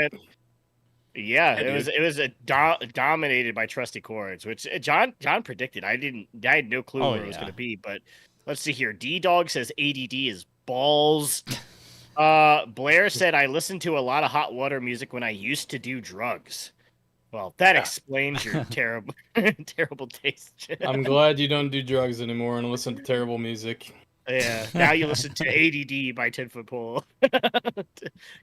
Yeah, Yeah, it was dominated by Trusty Chords, which John predicted. I had no clue Oh, where it was yeah. going to be, but let's see here. D-Dog says ADD is balls. Blair said I listened to a lot of hot water music when I used to do drugs. Well, that explains your terrible terrible taste. I'm glad you don't do drugs anymore and listen to terrible music. Yeah, now you listen to ADD by 10 Foot Pole.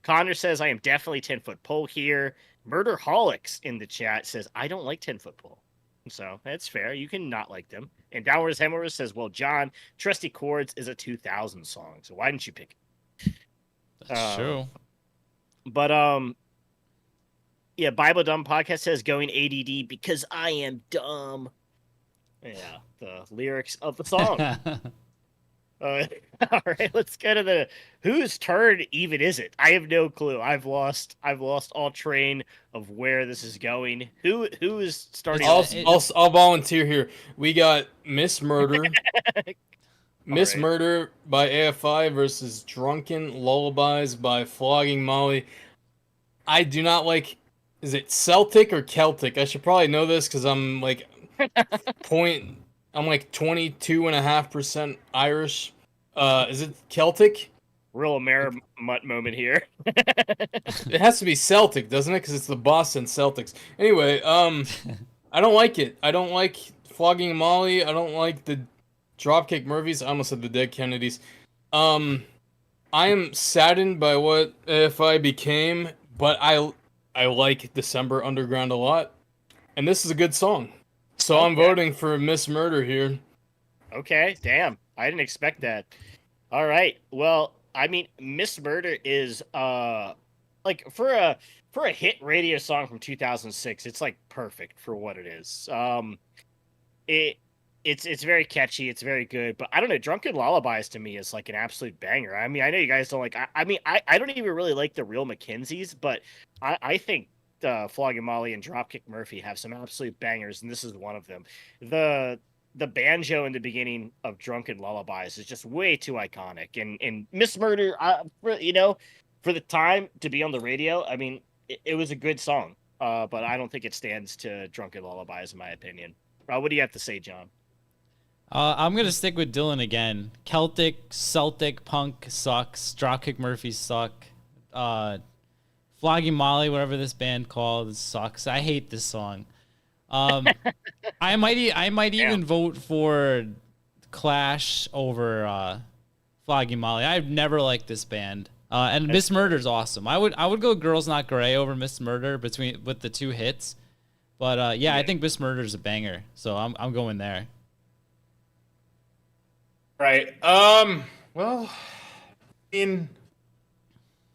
Connor says, I am definitely 10 Foot Pole here. Murderholics in the chat says, I don't like 10 Foot Pole. So that's fair. You can not like them. And Downwards Hemorrhage says, well, John, Trusty Chords is a 2000 song. So why didn't you pick it? That's true. But, yeah, Bible Dumb Podcast says, going ADD because I am dumb. Yeah, the lyrics of the song. All right, let's go to the whose turn even is it? I have no clue. I've lost all train of where this is going. Who is starting? I'll volunteer here. We got Miss Murder. Miss right. Murder by AFI versus Drunken Lullabies by Flogging Molly. I do not like. Is it Celtic or Celtic? I should probably know this because I'm like I'm like 22.5% Irish. Is it Celtic? Real Mutt moment here. It has to be Celtic, doesn't it? Because it's the Boston Celtics. Anyway, I don't like it. I don't like Flogging Molly. I don't like the Dropkick Murphys. I almost said the Dead Kennedys. I am saddened by what AFI became, but I like December Underground a lot, and this is a good song. So I'm voting for Miss Murder here. Okay, damn. I didn't expect that. All right. Well, I mean, Miss Murder is like for a hit radio song from 2006, it's like perfect for what it is. It's very catchy, it's very good, but I don't know, Drunken Lullabies to me is like an absolute banger. I mean, I know you guys don't like I don't even really like the Real Mackenzies, but I think Flogging Molly and Dropkick Murphy have some absolute bangers, and this is one of them. The banjo in the beginning of Drunken Lullabies is just way too iconic, and Miss Murder, for the time to be on the radio, I mean, it was a good song, but I don't think it stands to Drunken Lullabies in my opinion. What do you have to say, John? I'm gonna stick with Dylan again. Celtic punk sucks. Dropkick Murphys suck. Flogging Molly, whatever this band called, sucks. I hate this song. I might even vote for Clash over Flogging Molly. I've never liked this band. And Miss Murder's awesome. I would go Girls Not Grey over Miss Murder with the two hits. But yeah, I think Miss Murder's a banger. So I'm going there. Right. Well,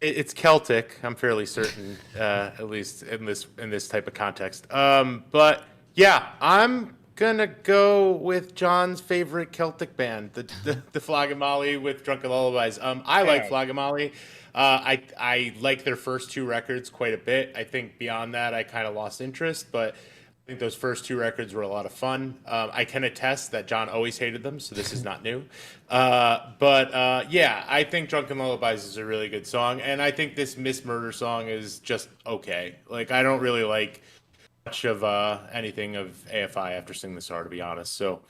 it's Celtic. I'm fairly certain, at least in this type of context. But yeah, I'm gonna go with John's favorite Celtic band, the Flogging Molly with Drunken Lullabies. I like Flogging Molly. I like their first two records quite a bit. I think beyond that, I kind of lost interest, but I think those first two records were a lot of fun. I can attest that John always hated them, so this is not new. But yeah, I think Drunken Lullabies is a really good song, and I think this Miss Murder song is just okay. Like, I don't really like much of anything of AFI after Sing the Star, to be honest. So,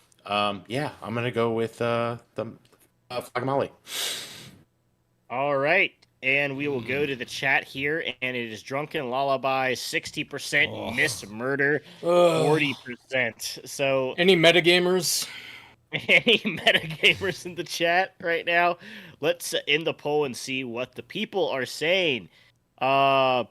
yeah, I'm going to go with the Flogging Molly. All right. And we will go to the chat here, and it is Drunken Lullaby, 60%, Miss Murder, 40%. So, any metagamers? Any metagamers in the chat right now? Let's end the poll and see what the people are saying. I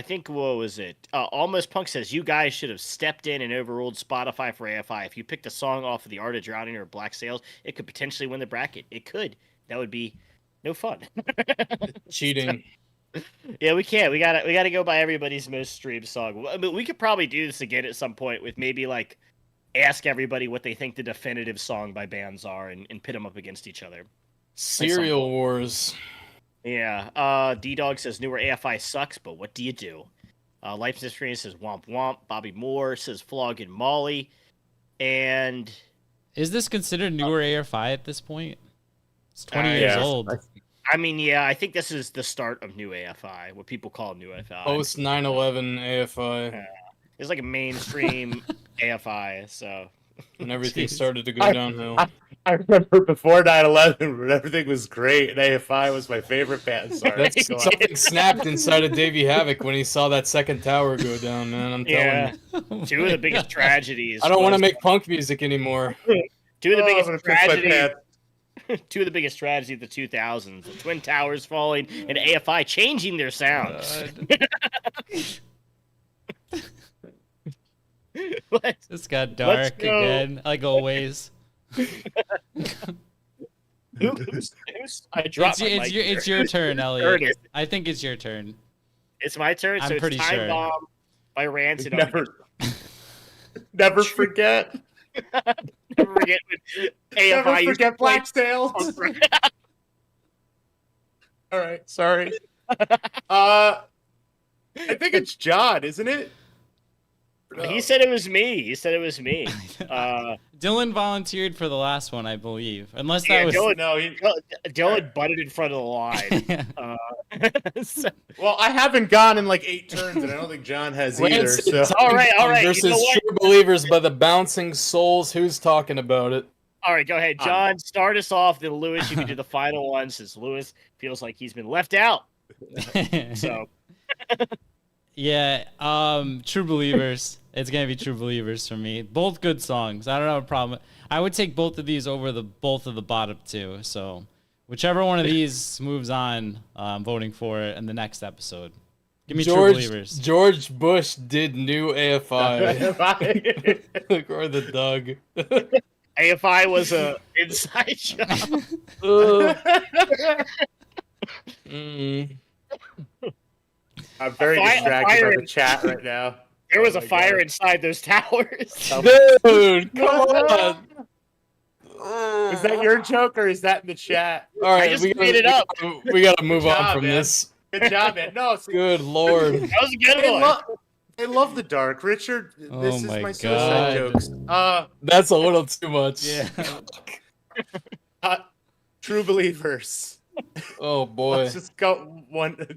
think, what was it? Almost Punk says, you guys should have stepped in and overruled Spotify for AFI. If you picked a song off of The Art of Drowning or Black Sails, it could potentially win the bracket. It could. That would be no fun. Cheating. Yeah, we can't. We gotta go by everybody's most streamed song. I mean, we could probably do this again at some point with maybe like ask everybody what they think the definitive song by bands are and pit them up against each other. Cereal Wars. Yeah. D-Dog says newer AFI sucks, but what do you do? Life's Experience says womp womp. Bobby Moore says Flogging Molly. And is this considered newer AFI at this point? It's 20 years old. I mean, yeah, I think this is the start of new AFI, what people call new AFI. Post 9/11 AFI, Yeah. It's like a mainstream AFI, so and everything Jeez. started to go downhill. I remember before 9/11 when everything was great, and AFI was my favorite band. Sorry. That's Go on. something snapped inside of Davey Havoc when he saw that second tower go down, man. I'm telling yeah. you. Two of the biggest tragedies. I don't want to was- make punk music anymore. two of the Oh, I'm biggest gonna piss my tragedies. pants. Two of the biggest tragedies of the 2000s: the Twin Towers falling and AFI changing their sound. What? This got Let's dark go. again, like always. Who's- I dropped my mic It's here. your turn, Elliot. Curtis. I think it's your turn. It's my turn. So I'm it's pretty Time sure. Bomb by Rancid. Never forget. Never forget when Never AFI used to forget play Black Sails. All right, sorry. I think it's John, isn't it? He said it was me. He said it was me. Dylan volunteered for the last one, I believe. Unless Yeah, that was. Dylan- No, Dylan butted in front of the line. So- well, I haven't gone in like 8 turns, and I don't think John has either. Rancid So. All right, all right. You Versus know what? True Believers by the Bouncing Souls. Who's talking about it? All right, go ahead, John. Start us off. Then Lewis, you can do the final one since Lewis feels like he's been left out. So Yeah, True Believers. It's gonna be True Believers for me. Both good songs. I don't have a problem. I would take both of these over both of the bottom two. So whichever one of these moves on, I'm voting for it in the next episode. Give me True Believers. George Bush did new AFI. Or the Doug. AFI was a inside job. I'm very A distracted fire- by the chat right now. There was Oh a my fire God. inside those towers. Dude, come on. Is that your joke or is that in the chat? All right, I just made it up. We gotta move Good on job, from man. this. Good job, man. No, see, Good lord. That was a good they, one. they love the dark. Richard, Oh this is my my suicide God. jokes. That's a little too much. Yeah. True Believers. Oh boy. Let's just go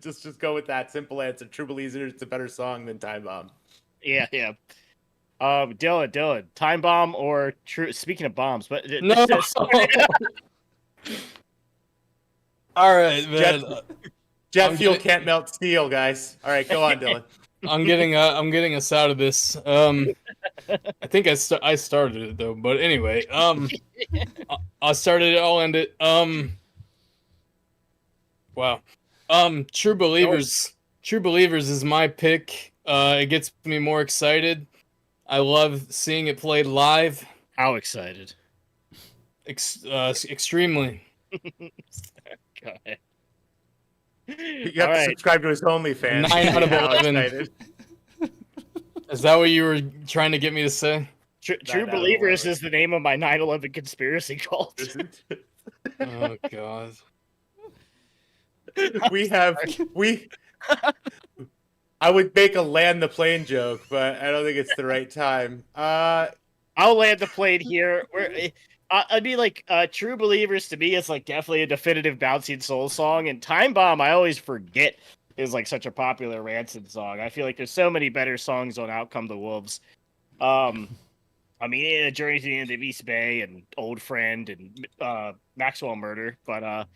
just go with that simple answer. True Believers is a better song than Time Bomb. Yeah, yeah. Dylan, Time Bomb or True? Speaking of bombs, but No. All right, man. Jet I'm fuel getting- can't melt steel, guys. All right, go on, Dylan. I'm getting us out of this. I think I started it though, but anyway, I started it. I'll end it. Wow. True Believers. True Believers is my pick. It gets me more excited. I love seeing it played live. How excited! Extremely. Go ahead. You have All to right. subscribe to his OnlyFans. 9 out of How 11. excited. Is that what you were trying to get me to say? True Nine out of Believers 11. is the name of my 9/11 conspiracy cult. Oh god. I would make a land the plane joke, but I don't think it's the right time. I'll land the plane here. I'd be like, True Believers to me is like definitely a definitive Bouncing Soul song, and Time Bomb I always forget is like such a popular Rancid song. I feel like there's so many better songs on Outcome the Wolves. I mean, Journey to the End of East Bay and Old Friend and Maxwell Murder, but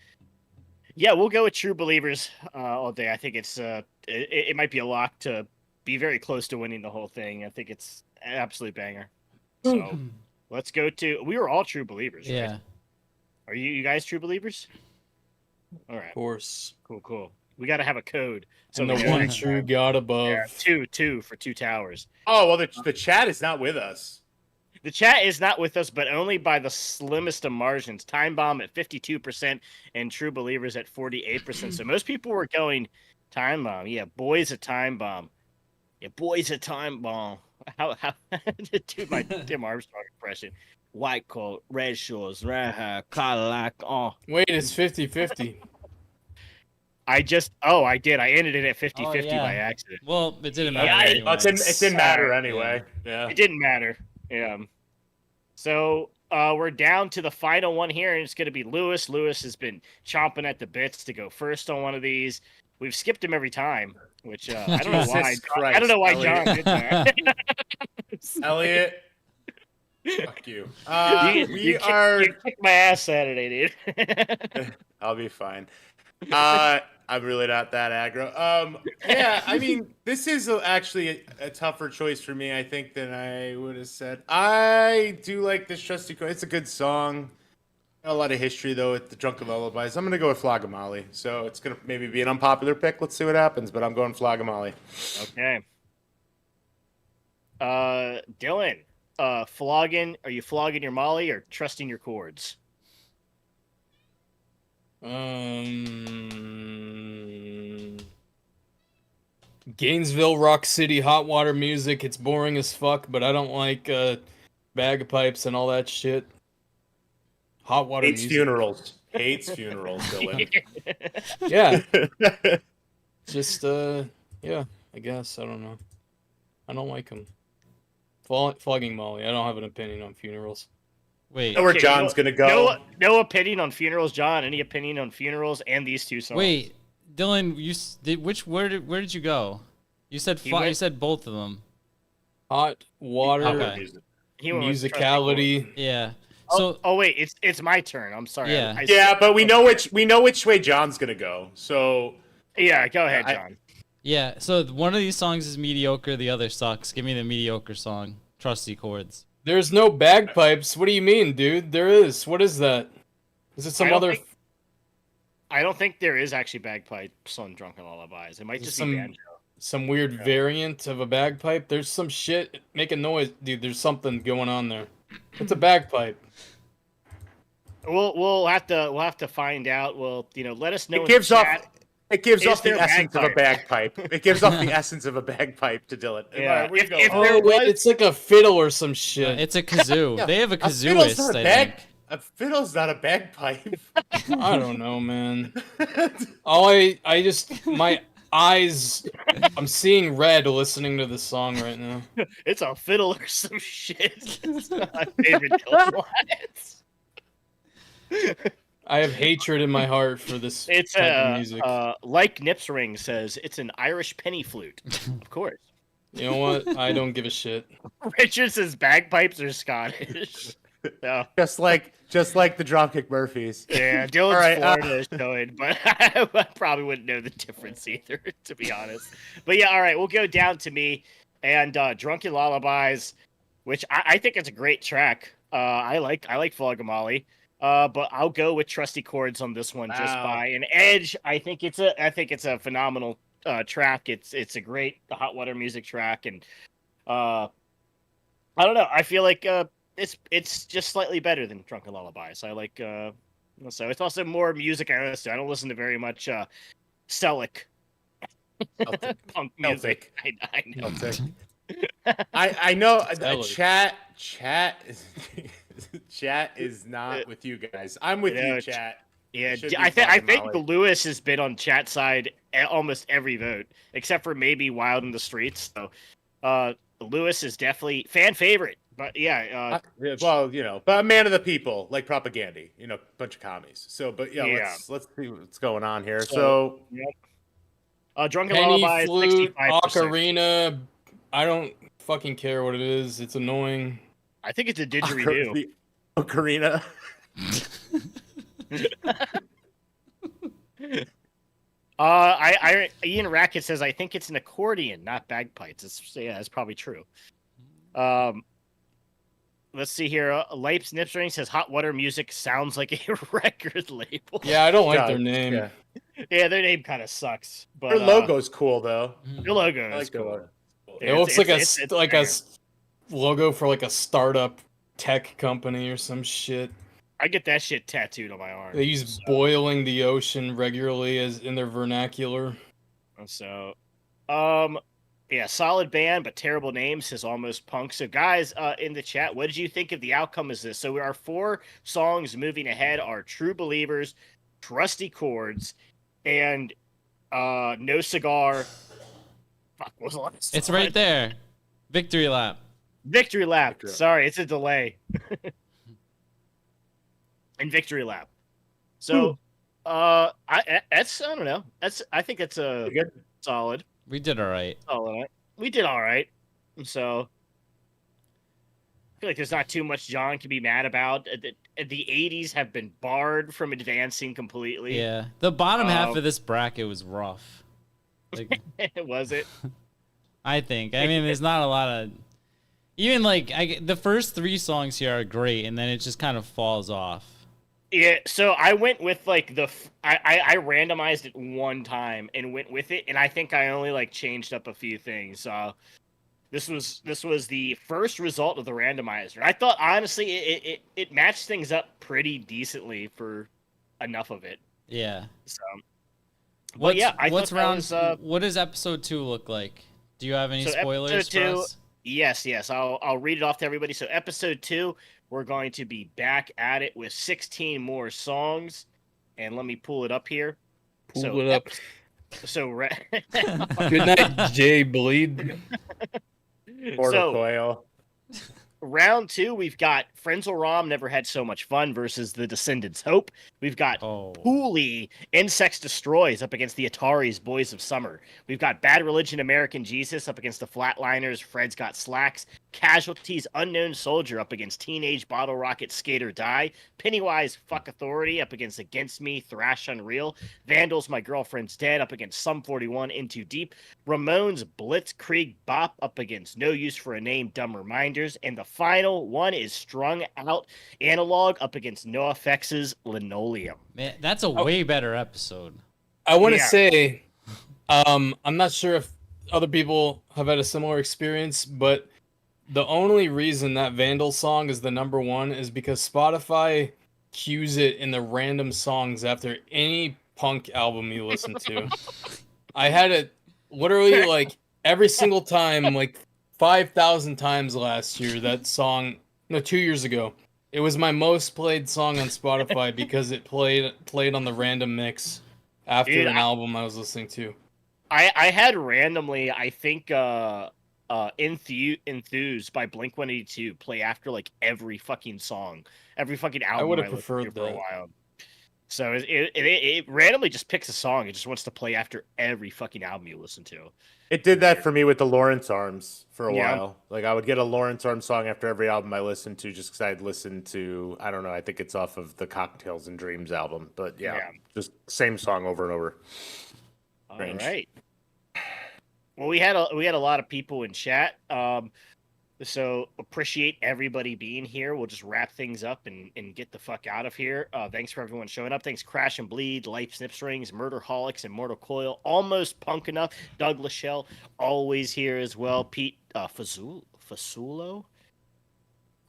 yeah, we'll go with True Believers all day. I think it might be a lock to be very close to winning the whole thing. I think it's an absolute banger. So let's go to. We were all True Believers, right? Yeah. Are you guys True Believers? All right. Of course. Cool. We got to have a code. So And the we know one next true time. God above. Yeah, two for Two Towers. Oh well, the chat is not with us. The chat is not with us, but only by the slimmest of margins. Time Bomb at 52% and True Believers at 48%. So most people were going Time Bomb. Yeah, boys a Time Bomb. Yeah, boys a Time Bomb. How do my Tim Armstrong impression? White coat, red shorts, red hair, Cadillac. Oh, Wait, it's 50-50. I did. I ended it at 50-50 yeah. by accident. Well, it didn't matter. Yeah, anyway. It didn't matter anyway. Yeah. It didn't matter. Yeah. So we're down to the final one here, and it's going to be Lewis. Lewis has been chomping at the bits to go first on one of these. We've skipped him every time, which I don't know why. Jesus Christ, I don't know why Elliot. John did that. Elliot, fuck you. You kicked my ass Saturday, dude. I'll be fine. I'm really not that aggro. Yeah, I mean, this is actually a tougher choice for me, I think, than I would have said. I do like this Trusty Chord. It's a good song. A lot of history, though, with the Drunken Lullabies. I'm going to go with Flogging Molly. So it's going to maybe be an unpopular pick. Let's see what happens, but I'm going Flogging Molly. Okay. Dylan, are you flogging your Molly or trusting your chords? Gainesville, Rock City, hot water music. It's boring as fuck, but I don't like bagpipes and all that shit. Hot water Hates music. funerals. Hates funerals, Dylan. Yeah. Just yeah, I guess. I don't know. I don't like them. Flogging Molly. I don't have an opinion on funerals. Wait. Know where John's gonna go. No opinion on funerals, John. Any opinion on funerals and these two songs? Wait, Dylan, where did you go? You said you said both of them. Hot water Okay. He went with musicality. Yeah. So, So wait, it's my turn. I'm sorry. Yeah. Yeah, but we know which way John's gonna go. So Yeah, go ahead, John. yeah, so one of these songs is mediocre, the other sucks. Give me the mediocre song. Trusty Chords. There's no bagpipes. What do you mean, dude? There is. What is that? Is it some other? I don't think there is actually bagpipes on Drunken Lullabies. It might just be banjo. Some weird variant of a bagpipe. There's some shit making noise, dude. There's something going on there. It's a bagpipe. We'll have to find out. Well, let us know. it gives off Is the there essence of a bagpipe? bagpipe. It gives off the essence of a bagpipe to Dylan. Yeah. All right, where you going? If Oh there wait, was- it's like a fiddle or some shit. It's a kazoo. Yeah, They have a fiddle's kazooist, not a I bag. think. A fiddle's not a bagpipe. I don't know, man. I just my eyes. I'm seeing red listening to this song right now. It's a fiddle or some shit. It's not my favorite Dylan lines. I have hatred in my heart for this It's type of music. like Nips Ring says, it's an Irish penny flute. Of course. You know what? I don't give a shit. Richard says bagpipes are Scottish. No. just like the Dropkick Murphys. Yeah, Dylan's All right, Florida is showing, but I probably wouldn't know the difference either, to be honest. But yeah, all right, we'll go down to me and Drunken Lullabies, which I think it's a great track. I like Flogging Molly. But I'll go with Trusty Chords on this one just by an edge. I think it's a phenomenal track. It's a great hot water music track, and I don't know. I feel like it's just slightly better than Drunken Lullabies. I like so it's also more music I listen to. I don't listen to very much Celtic punk music. I know. I know. Stellar. Chat is not with you guys. I'm with you, chat. Yeah, It should be I Flogging think Molly. Lewis has been on chat side almost every vote, except for maybe Wild in the Streets. So, Lewis is definitely fan favorite. But yeah, Well, but a man of the people, like Propagandhi, bunch of commies. So, but Yeah. let's see what's going on here. So- So, Drunken Penny Lullabies, flute, 65%. ocarina. I don't fucking care what it is. It's annoying. I think it's a didgeridoo. the ocarina. Ian Rackett says I think it's an accordion, not bagpipes. It's probably true. Let's see here. Leip's Nipstring says hot water music sounds like a record label. Yeah, I don't like Yeah, their name. yeah. Yeah, their name kind of sucks. But Their logo's cool though. Their logo I is like their cool. logo. It looks like it's a banger. logo for like a startup tech company or some shit. I get that shit tattooed on my arm. They use boiling the ocean regularly as in their vernacular. So, yeah, solid band, but terrible name, says Almost Punk. So, guys, in the chat, what did you think of the outcome of this? So, our 4 songs moving ahead are True Believers, Trusty Chords, and No Cigar. Fuck, what was the last It's one? right there. Victory lap. Victory Lap. Victory Lap. Sorry, it's a delay. and Victory Lap. So, I don't know. I think that's a Good. solid. We did all right. Solid. We did all right. So I feel like there's not too much John can be mad about. The 80s have been barred from advancing completely. Yeah, the bottom half of this bracket was rough. Like, Was it? I think. I mean, there's not a lot of. Even like the first 3 songs here are great, and then it just kind of falls off. Yeah, so I went with like I randomized it one time and went with it, and I think I only like changed up a few things. This was the first result of the randomizer. I thought honestly it matched things up pretty decently for enough of it. Yeah. So, What does episode 2 look like? Do you have any spoilers for us? Yes. I'll read it off to everybody. So episode 2, we're going to be back at it with 16 more songs, and let me pull it up here. Pull it up. Good night, Jay Bleed. Mortal Coil. Round 2, we've got Frenzel Rom Never Had So Much Fun versus the Descendants Hope. We've got Hooli Insects Destroys up against the Ataris Boys of Summer. We've got Bad Religion American Jesus up against the Flatliners Fred's Got Slacks. Casualties Unknown Soldier up against Teenage Bottle Rocket Skate or Die. Pennywise Fuck Authority up against Me Thrash Unreal. Vandals My Girlfriend's Dead up against Sum 41 Into Deep. Ramones Blitzkrieg Bop up against No Use for a Name Dumb Reminders. And the final one is Strung Out Analog up against NoFX's Linoleum. Man, that's a way better episode. I want to say, I'm not sure if other people have had a similar experience, but the only reason that Vandal song is the number 1 is because Spotify cues it in the random songs after any punk album you listen to. I had it literally like every single time, like 5,000 times last year, that song, no, 2 years ago. It was my most played song on Spotify because it played on the random mix after an album I was listening to. I had randomly, I think, Enthused by Blink-182 play after like every fucking song, every fucking album. I would have preferred that for a while. So it randomly just picks a song. It just wants to play after every fucking album you listen to. It did that for me with the Lawrence Arms for a while. Like I would get a Lawrence Arms song after every album I listened to, just because I'd listen to, I don't know, I think it's off of the Cocktails and Dreams album. But just same song over and over. All right. Well, we had a lot of people in chat. So appreciate everybody being here. We'll just wrap things up and get the fuck out of here. Thanks for everyone showing up. Thanks Crash and Bleed, Life Snipstrings, Murderholics, and Mortal Coil. Almost Punk Enough. Doug Lachelle, always here as well. Pete Fasulo.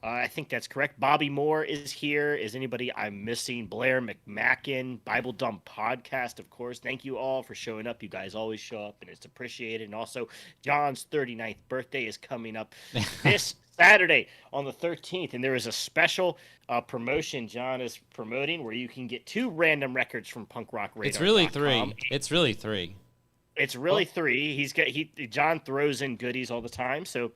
I think that's correct. Bobby Moore is here. Is anybody I'm missing? Blair McMacken, Bible Dumb Podcast, of course. Thank you all for showing up. You guys always show up, and it's appreciated. And also, John's 39th birthday is coming up this Saturday on the 13th, and there is a special promotion John is promoting where you can get 2 random records from Punk Rock Radar. It's really 3. It's really 3. It's really 3. John throws in goodies all the time, so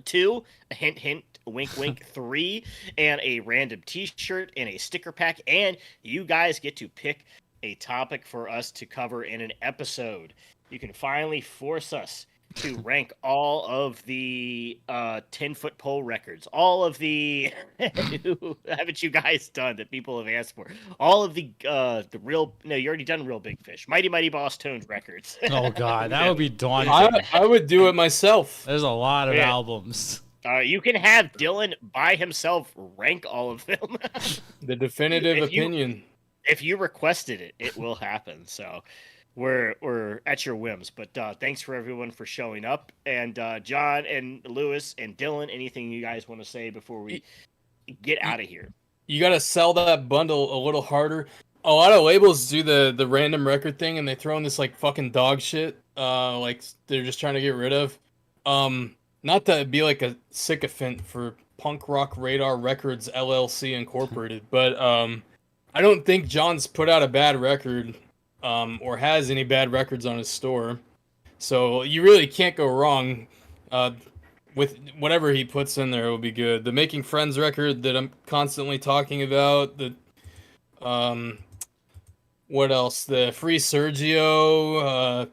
2, a hint, hint, wink, wink, 3, and a random t-shirt and a sticker pack. And you guys get to pick a topic for us to cover in an episode. You can finally force us to rank all of the 10-foot pole records, all of the haven't you guys done that people have asked for, all of the real, no, you already done Real Big Fish, Mighty Boss Tones records. Oh god, that would be daunting. I would do it myself. There's a lot of albums. You can have Dylan by himself rank all of them. The definitive opinion. If you requested it, it will happen. So we're at your whims. But thanks for everyone for showing up. And John and Lewis and Dylan, anything you guys want to say before we get out of here? You got to sell that bundle a little harder. A lot of labels do the random record thing, and they throw in this like fucking dog shit. Like they're just trying to get rid of. Not to be like a sycophant for Punk Rock Radar Records LLC Incorporated, but I don't think John's put out a bad record or has any bad records on his store. So you really can't go wrong with whatever he puts in there. It will be good. The Making Friends record that I'm constantly talking about, the What else? The Free Sergio.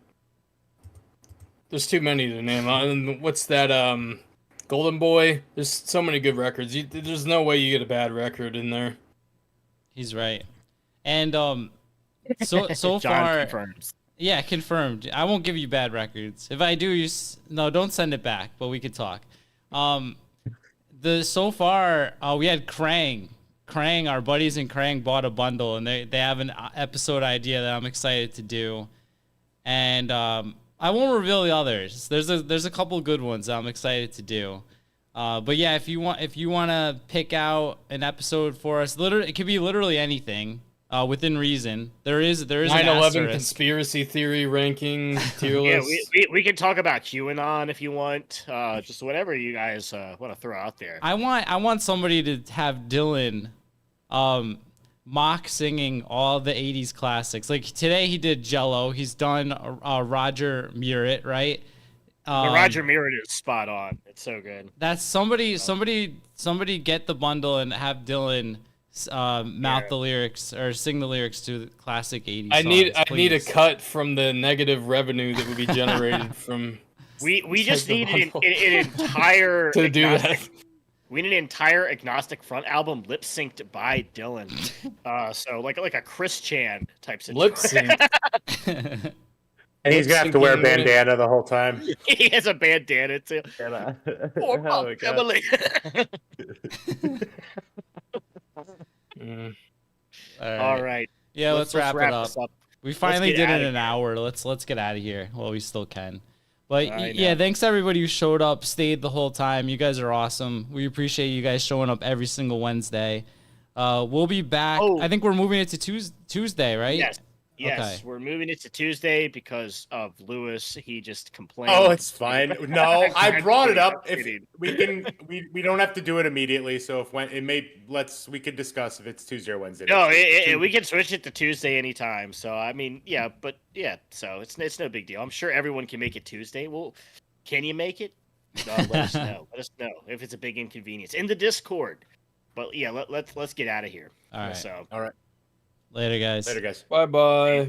There's too many to name. What's that? Golden Boy. There's so many good records. There's no way you get a bad record in there. He's right. And so John far, confirms. yeah, confirmed. I won't give you bad records. If I do, no, don't send it back. But we could talk. So far, we had Krang. Our buddies in Krang bought a bundle, and they have an episode idea that I'm excited to do. And I won't reveal the others. There's a couple good ones that I'm excited to do. But yeah, if you want to pick out an episode for us, it could be literally anything. Within reason, there is 9/11 conspiracy theory ranking tier list. Yeah, we can talk about QAnon if you want. Just whatever you guys want to throw out there. I want somebody to have Dylan mock singing all the 80s classics. Like today he did Jello. He's done Roger Murit, right? The Roger Murit is spot on. It's so good. That's somebody get the bundle and have Dylan mouth the lyrics or sing the lyrics to the classic 80s I need please. a cut from the negative revenue that would be generated from We just need an entire to do that. We need an entire agnostic front album lip synced by Dylan. So like a Chris Chan type situation. Lip sync. And he's gonna have to wear a bandana the whole time. He has a bandana too. Oh my God. Emily. All right. Yeah, let's wrap it up. this up. We finally get did it outta in an hour. Let's get out of here while we still can. But I yeah, know. thanks to everybody who showed up, stayed the whole time. You guys are awesome. We appreciate you guys showing up every single Wednesday. We'll be back. Oh. I think we're moving it to Tuesday, right? Yes, Okay. we're moving it to Tuesday because of Lewis. He just complained. Oh, it's fine. No, I brought it up. I'm If kidding. we don't have to do it immediately. So if we could discuss if it's Tuesday or Wednesday. No, next week. we can switch it to Tuesday anytime. So I mean, yeah, so it's no big deal. I'm sure everyone can make it Tuesday. Well, can you make it? No, let us know. Let us know if it's a big inconvenience in the Discord. But yeah, let's get out of here. All right. So All right. Later, guys. Later, guys. Bye bye. uh,